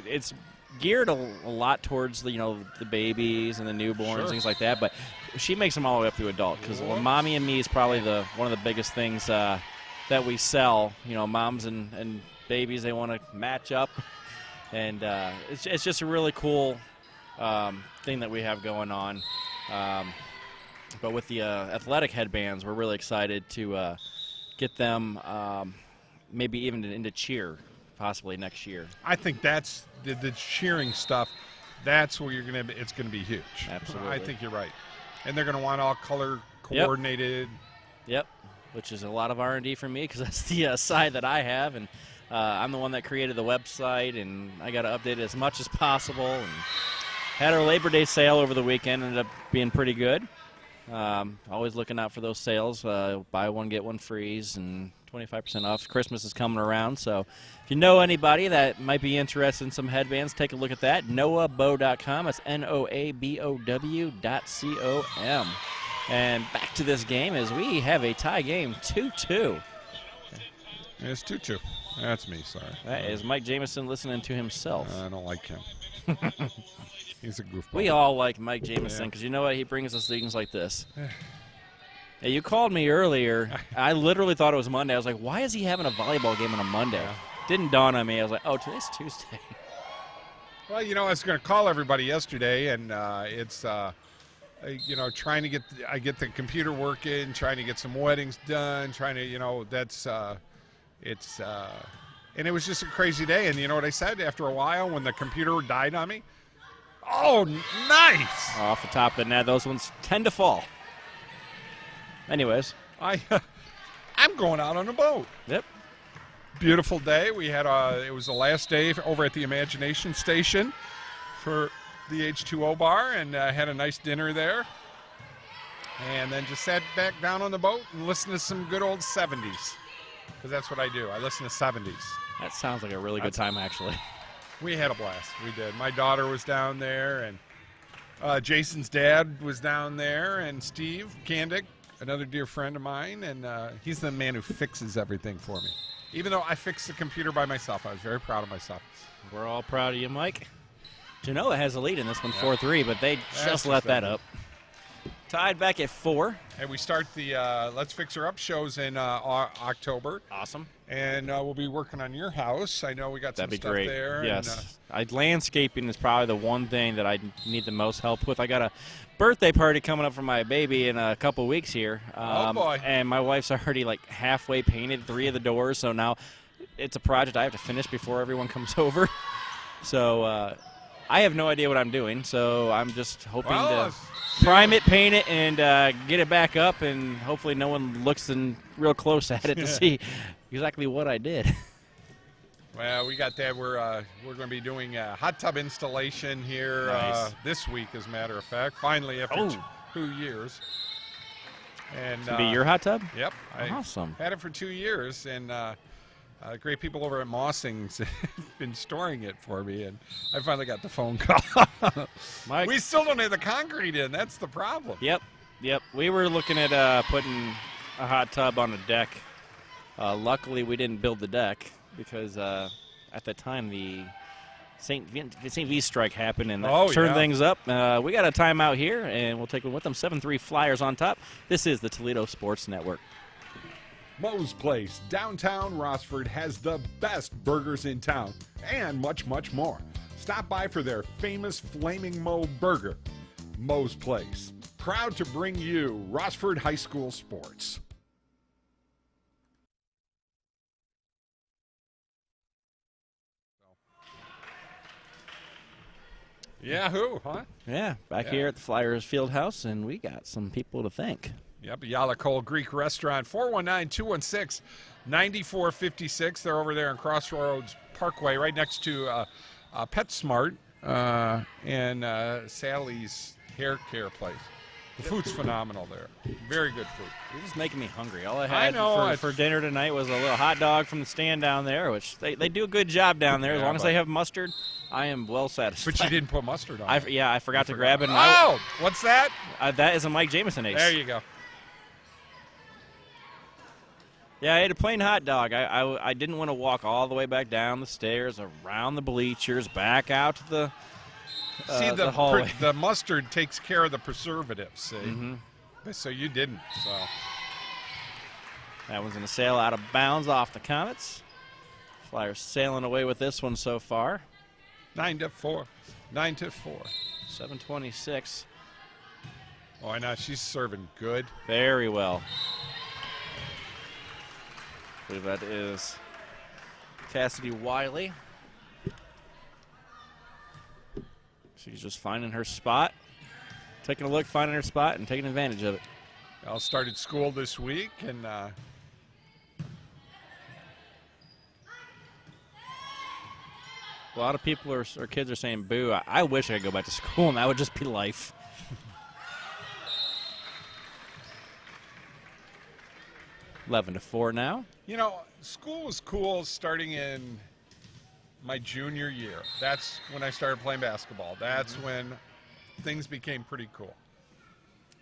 Speaker 1: it's geared a lot towards the the babies and the newborns,
Speaker 2: Sure.
Speaker 1: things like that. But she makes them all the way up to adult because Mommy and Me is probably one of the biggest things that we sell. Moms and babies, they want to match up, and it's just a really cool thing that we have going on. But with the athletic headbands, we're really excited to get them maybe even into cheer possibly next year.
Speaker 2: I think that's the cheering stuff. That's where it's going to be huge.
Speaker 1: Absolutely.
Speaker 2: I think you're right. And they're going to want all color coordinated.
Speaker 1: Yep. Which is a lot of R&D for me because that's the side that I have, and I'm the one that created the website, and I got to update it as much as possible. And had our Labor Day sale over the weekend, ended up being pretty good. Always looking out for those sales. Buy one, get one frees, and 25% off. Christmas is coming around, so if you know anybody that might be interested in some headbands, take a look at that. Noabo.com. It's NOABOW.com. And back to this game as we have a tie game, 2-2.
Speaker 2: It's 2-2. That's me, sorry.
Speaker 1: That is Mike Jameson listening to himself.
Speaker 2: I don't like him. He's a goofball.
Speaker 1: We all like Mike Jameson because you know what? He brings us things like this. Hey, you called me earlier. I literally thought it was Monday. I was like, why is he having a volleyball game on a Monday? Didn't dawn on me. I was like, oh, today's Tuesday.
Speaker 2: Well, I was going to call everybody yesterday, and it's, trying to get the computer working, trying to get some weddings done, trying to, and it was just a crazy day. And you know what I said after a while when the computer died on me? Oh, nice!
Speaker 1: Off the top of the net, those ones tend to fall. Anyways.
Speaker 2: I'm going out on a boat.
Speaker 1: Yep.
Speaker 2: Beautiful day. We had it was the last day over at the Imagination Station for the H2O bar, and had a nice dinner there. And then just sat back down on the boat and listened to some good old 70s. Because that's what I do. I listen to 70s.
Speaker 1: That sounds like a really good time, actually.
Speaker 2: We had a blast. We did. My daughter was down there, and Jason's dad was down there, and Steve Kandick, another dear friend of mine, and he's the man who fixes everything for me. even though I fixed the computer by myself. I was very proud of myself.
Speaker 1: We're all proud of you, Mike. Genoa has a lead in this one, 4-3, but they just let that up. Tied back at 4.
Speaker 2: And we start the Let's Fix Her Up shows in October.
Speaker 1: Awesome.
Speaker 2: And we'll be working on your house. I know we got some stuff there.
Speaker 1: Yes. Landscaping is probably the one thing that I need the most help with. I got a birthday party coming up for my baby in a couple weeks here.
Speaker 2: Oh, boy.
Speaker 1: And my wife's already like halfway painted 3 of the doors, so now it's a project I have to finish before everyone comes over. So I have no idea what I'm doing, so I'm just hoping to prime it, paint it, and get it back up, and hopefully no one looks real close at it to see exactly what I did.
Speaker 2: Well, we got that. We're going to be doing a hot tub installation here this week, as a matter of fact. Finally, after 2 years. And
Speaker 1: It's going to be your hot tub?
Speaker 2: Yep.
Speaker 1: Awesome.
Speaker 2: I had it for 2 years, and great people over at Mossing's have been storing it for me, and I finally got the phone call.
Speaker 1: Mike.
Speaker 2: We still don't have the concrete in. That's the problem.
Speaker 1: Yep. We were looking at putting a hot tub on a deck. Luckily, we didn't build the deck because at the time the St. V strike happened and that turned things up. We got a timeout here, and we'll take one with them. 7-3 Flyers on top. This is the Toledo Sports Network.
Speaker 2: Moe's Place, downtown Rossford, has the best burgers in town and much, much more. Stop by for their famous Flaming Moe burger. Moe's Place, proud to bring you Rossford High School sports. Yahoo, huh?
Speaker 1: Yeah, back here at the Flyers Field House, and we got some people to thank.
Speaker 2: Yep, Yala Cold Greek Restaurant, 419-216-9456. They're over there on Crossroads Parkway, right next to PetSmart and Sally's Hair Care Place. The food's phenomenal there. Very good food.
Speaker 1: You're just making me hungry. All I had for dinner tonight was a little hot dog from the stand down there, which they do a good job down there. As long as they have mustard, I am well satisfied.
Speaker 2: But you didn't put mustard on it.
Speaker 1: I forgot to grab it.
Speaker 2: And what's that?
Speaker 1: That is a Mike Jameson ace.
Speaker 2: There you go.
Speaker 1: Yeah, I ate a plain hot dog. I didn't want to walk all the way back down the stairs, around the bleachers, back out to the hallway.
Speaker 2: The mustard takes care of the preservatives, see? So you didn't. So
Speaker 1: that one's going to sail out of bounds off the Comets. Flyers sailing away with this one so far.
Speaker 2: 9-4. 9-4.
Speaker 1: 7:26.
Speaker 2: Oh, I know. She's serving good.
Speaker 1: Very well. I believe that is Cassidy Wiley. She's just finding her spot, taking a look, finding her spot, and taking advantage of it.
Speaker 2: Al started school this week, and
Speaker 1: a lot of people or kids are saying, boo, I wish I could go back to school, and that would just be life. 11-4 now.
Speaker 2: You know, school was cool starting in my junior year. That's when I started playing basketball. That's when things became pretty cool.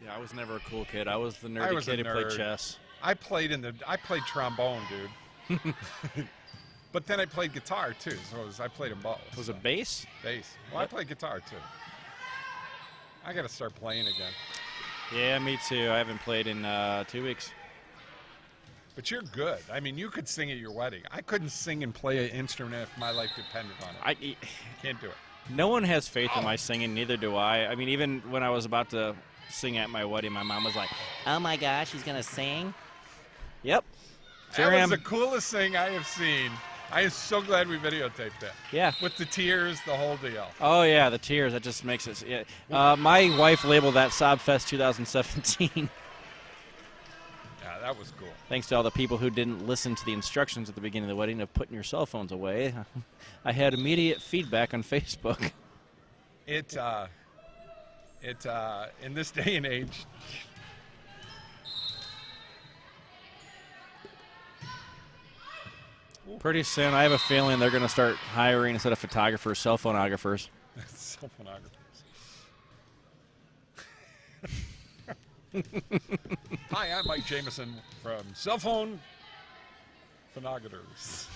Speaker 1: Yeah, I was never a cool kid. I was the nerdy kid who played chess.
Speaker 2: I played trombone, dude. But then I played guitar too. So I played them both.
Speaker 1: Was it bass?
Speaker 2: Bass. Well, I played guitar too. I got to start playing again.
Speaker 1: Yeah, me too. I haven't played in 2 weeks.
Speaker 2: But you're good. I mean, you could sing at your wedding. I couldn't sing and play an instrument if my life depended on it. Can't do it.
Speaker 1: No one has faith in my singing, neither do I. I mean, even when I was about to sing at my wedding, my mom was like, oh my gosh, he's going to sing? Yep.
Speaker 2: That was the coolest thing I have seen. I am so glad we videotaped that.
Speaker 1: Yeah.
Speaker 2: With the tears, the whole deal.
Speaker 1: Oh, yeah, the tears. That just makes it. Yeah. My wife labeled that Sobfest 2017.
Speaker 2: Yeah, that was cool.
Speaker 1: Thanks to all the people who didn't listen to the instructions at the beginning of the wedding of putting your cell phones away. I had immediate feedback on Facebook.
Speaker 2: In this day and age.
Speaker 1: Pretty soon, I have a feeling they're going to start hiring, instead of photographers, cell phonographers.
Speaker 2: Cell phonographers. Hi, I'm Mike Jameson from Cell Phone Phenogators.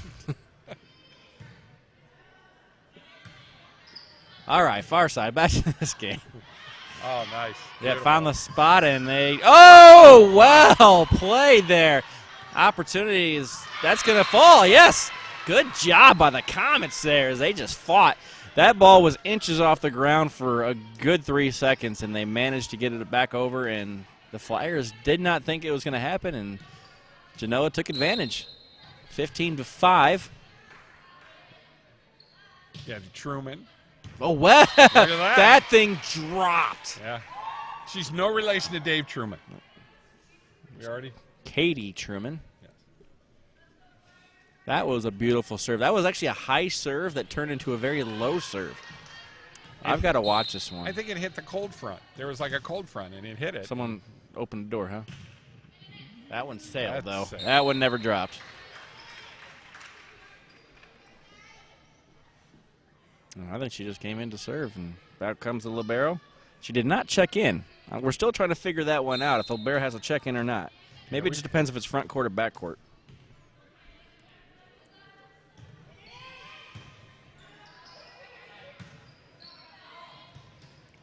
Speaker 1: All right, far side, back to this game.
Speaker 2: Oh, nice.
Speaker 1: Yeah,
Speaker 2: Beautiful.
Speaker 1: found the spot, and they... Oh, well played there. Opportunities. That's going to fall, yes. Good job by the Comets there as they just fought. That ball was inches off the ground for a good 3 seconds, and they managed to get it back over, and the Flyers did not think it was going to happen, and Genoa took advantage. 15-5.
Speaker 2: Yeah, Truman.
Speaker 1: Oh, well,
Speaker 2: Look at that.
Speaker 1: that thing dropped.
Speaker 2: Yeah. She's no relation to Dave Truman. We already?
Speaker 1: Katie Truman.
Speaker 2: Yes.
Speaker 1: That was a beautiful serve. That was actually a high serve that turned into a very low serve. I've got to watch this one.
Speaker 2: I think it hit the cold front. There was like a cold front, and it hit it.
Speaker 1: Someone opened the door, huh? That one sailed,
Speaker 2: That's
Speaker 1: though.
Speaker 2: sailed.
Speaker 1: That one never dropped. I think she just came in to serve, and out comes the libero. She did not check in. We're still trying to figure that one out, if the libero has a check-in or not. Maybe it just depends if it's front court or back court.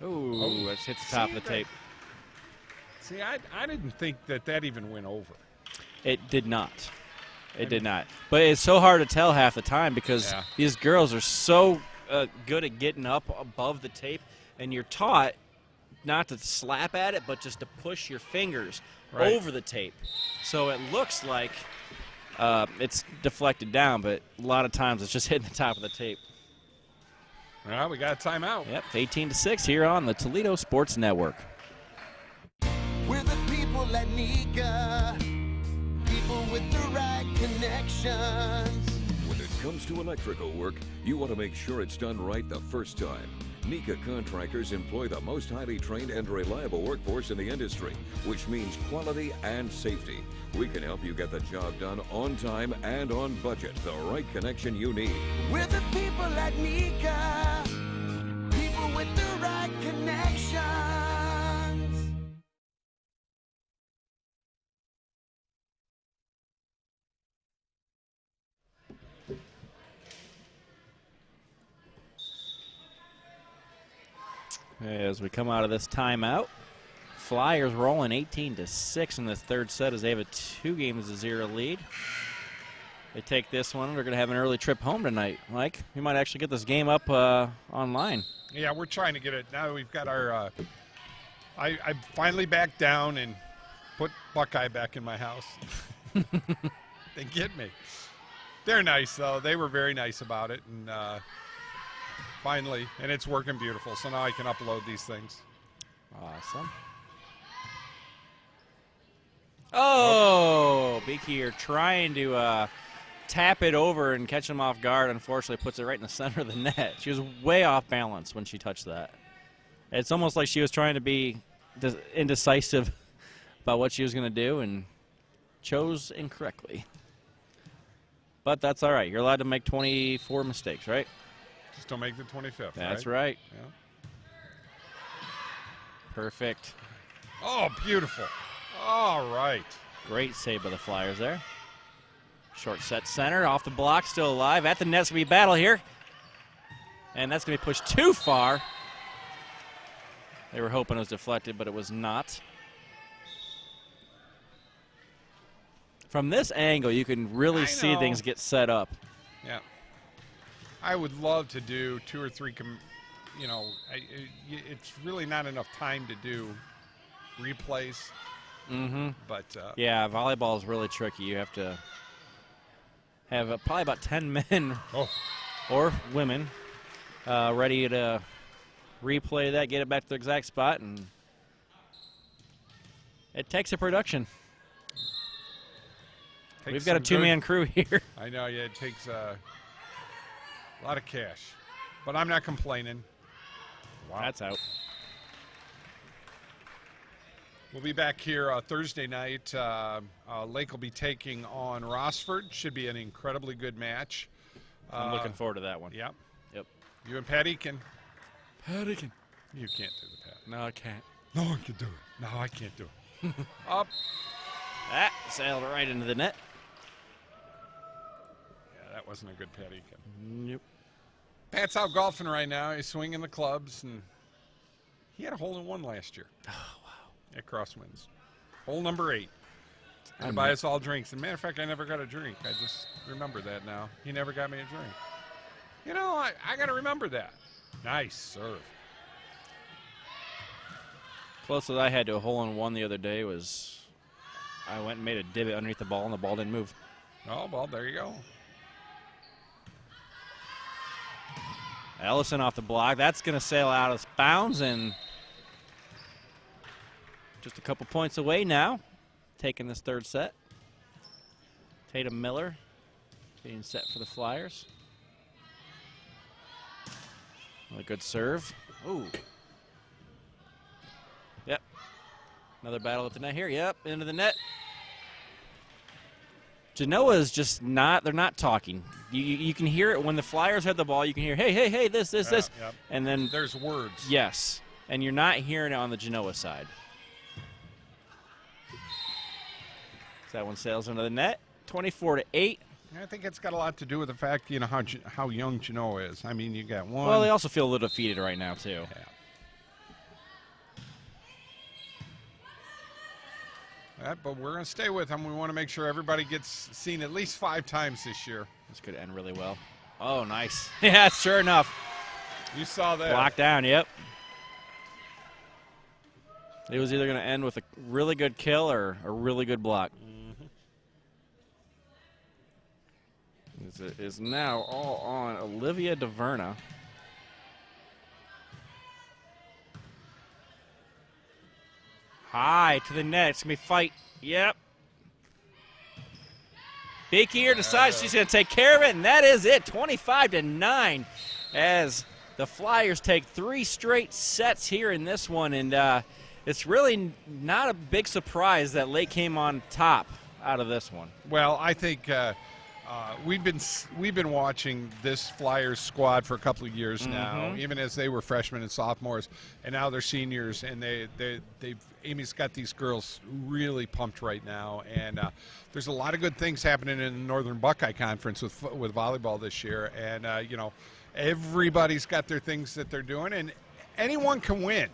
Speaker 1: Ooh, that hits the top of the tape.
Speaker 2: See, I didn't think that even went over.
Speaker 1: It did not. It did not. But it's so hard to tell half the time because these girls are so good at getting up above the tape, and you're taught not to slap at it, but just to push your fingers over the tape. So it looks like it's deflected down, but a lot of times it's just hitting the top of the tape.
Speaker 2: Well, we got a timeout.
Speaker 1: Yep, 18-6 here on the Toledo Sports Network.
Speaker 12: We're the people at Nika, people with the right connections.
Speaker 16: When it comes to electrical work, you want to make sure it's done right the first time. Nika contractors employ the most highly trained and reliable workforce in the industry, which means quality and safety. We can help you get the job done on time and on budget, the right connection you need.
Speaker 12: We're the people at Nika, people with the right connections.
Speaker 1: As we come out of this timeout, Flyers rolling 18-6 in this third set as they have a 2-0 lead. They take this one. They're going to have an early trip home tonight. Mike, we might actually get this game up online.
Speaker 2: Yeah, we're trying to get it. Now we've got our I finally backed down and put Buckeye back in my house. They get me. They're nice, though. They were very nice about it. And finally, and it's working beautiful. So now I can upload these things.
Speaker 1: Awesome. Oh, Beaky are trying to tap it over and catch him off guard. Unfortunately, puts it right in the center of the net. She was way off balance when she touched that. It's almost like she was trying to be indecisive about what she was going to do and chose incorrectly. But that's all right. You're allowed to make 24 mistakes, right?
Speaker 2: Just don't make the 25th,
Speaker 1: That's right.
Speaker 2: Yeah.
Speaker 1: Perfect.
Speaker 2: Oh, beautiful. All right.
Speaker 1: Great save by the Flyers there. Short set center, off the block, still alive. At the net's going to be battle here. And that's going to be pushed too far. They were hoping it was deflected, but it was not. From this angle, you can really see things get set up.
Speaker 2: Yeah. I would love to do 2 or 3, it's really not enough time to do replays.
Speaker 1: Mm-hmm.
Speaker 2: But
Speaker 1: yeah, volleyball is really tricky. You have to have probably about 10 men or women ready to replay that, get it back to the exact spot, and it takes a production. We've got a 2-man crew here.
Speaker 2: I know, yeah, it takes a lot of cash. But I'm not complaining. Wow.
Speaker 1: That's out.
Speaker 2: We'll be back here Thursday night. Lake will be taking on Rossford. Should be an incredibly good match.
Speaker 1: I'm looking forward to that one.
Speaker 2: Yep.
Speaker 1: Yep.
Speaker 2: You and Patty can.
Speaker 1: Patty can.
Speaker 2: You can't do the Patty.
Speaker 1: No, I can't.
Speaker 2: No one can do it. No, I can't do it. Up.
Speaker 1: That sailed right into the net.
Speaker 2: that wasn't a good patty.
Speaker 1: Nope.
Speaker 2: Pat's out golfing right now. He's swinging the clubs, and he had a hole-in-one last year.
Speaker 1: Oh, wow.
Speaker 2: At Crosswinds. Hole number 8. And buy us all drinks. As a matter of fact, I never got a drink. I just remember that now. He never got me a drink. You know, I got to remember that. Nice serve.
Speaker 1: Closest I had to a hole-in-one the other day was I went and made a divot underneath the ball, and the ball didn't move.
Speaker 2: Oh, well, there you go.
Speaker 1: Ellison off the block. That's going to sail out of bounds, and just a couple points away now, taking this third set. Tatum Miller getting set for the Flyers. Another good serve. Ooh. Yep. Another battle at the net here. Yep, into the net. Genoa is just not, they're not talking. You can hear it when the Flyers had the ball. You can hear, hey, this.
Speaker 2: Yep.
Speaker 1: And then
Speaker 2: there's words.
Speaker 1: Yes. And you're not hearing it on the Genoa side. So that one sails into the net. 24-8.
Speaker 2: I think it's got a lot to do with the fact, you know, how young Genoa is. I mean, you got one.
Speaker 1: Well, they also feel a little defeated right now, too.
Speaker 2: Yeah. But we're going to stay with them. We want to make sure everybody gets seen at least 5 times this year.
Speaker 1: This could end really well. Oh, nice. Yeah, sure enough.
Speaker 2: You saw that.
Speaker 1: Blocked down, yep. It was either going to end with a really good kill or a really good block. It is now all on Olivia DeVerna. High to the net. It's going to be fight. Yep. Big here decides she's going to take care of it, and that is it. 25-9 as the Flyers take 3 straight sets here in this one. And it's really not a big surprise that Lake came on top out of this one.
Speaker 2: Well, I think we've been watching this Flyers squad for a couple of years now, even as they were freshmen and sophomores, and now they're seniors, and Amy's got these girls really pumped right now, and there's a lot of good things happening in the Northern Buckeye Conference with volleyball this year, and you know, everybody's got their things that they're doing, and anyone can win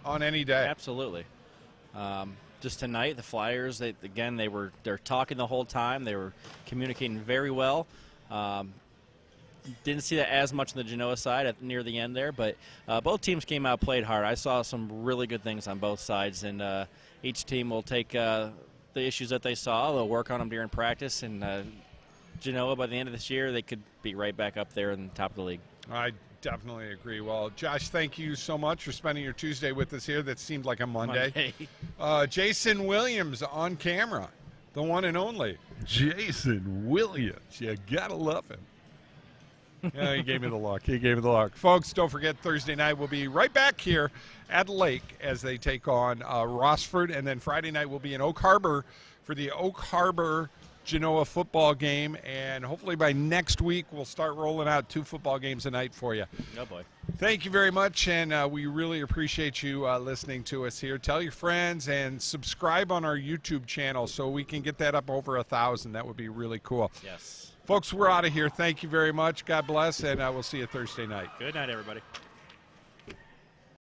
Speaker 2: on any day.
Speaker 1: Absolutely. Just tonight, the Flyers, they're talking the whole time. They were communicating very well. Didn't see that as much on the Genoa side near the end there, but both teams came out, played hard. I saw some really good things on both sides, and each team will take the issues that they saw. They'll work on them during practice, and Genoa, by the end of this year, they could be right back up there in the top of the league.
Speaker 2: I definitely agree. Well, Josh, thank you so much for spending your Tuesday with us here. That seemed like a Monday. Jason Williams on camera, the one and only Jason Williams. You gotta love him. Yeah, he gave me the look. He gave me the look. Folks, don't forget Thursday night we'll be right back here at Lake as they take on Rossford, and then Friday night we'll be in Oak Harbor for the Oak Harbor Genoa football game, and hopefully by next week we'll start rolling out 2 football games a night for you.
Speaker 1: Oh boy.
Speaker 2: Thank you very much, and we really appreciate you listening to us here. Tell your friends and subscribe on our YouTube channel so we can get that up over 1,000. That would be really cool.
Speaker 1: Yes.
Speaker 2: Folks, we're out of here. Thank you very much. God bless, and we'll see you Thursday night.
Speaker 1: Good night, everybody.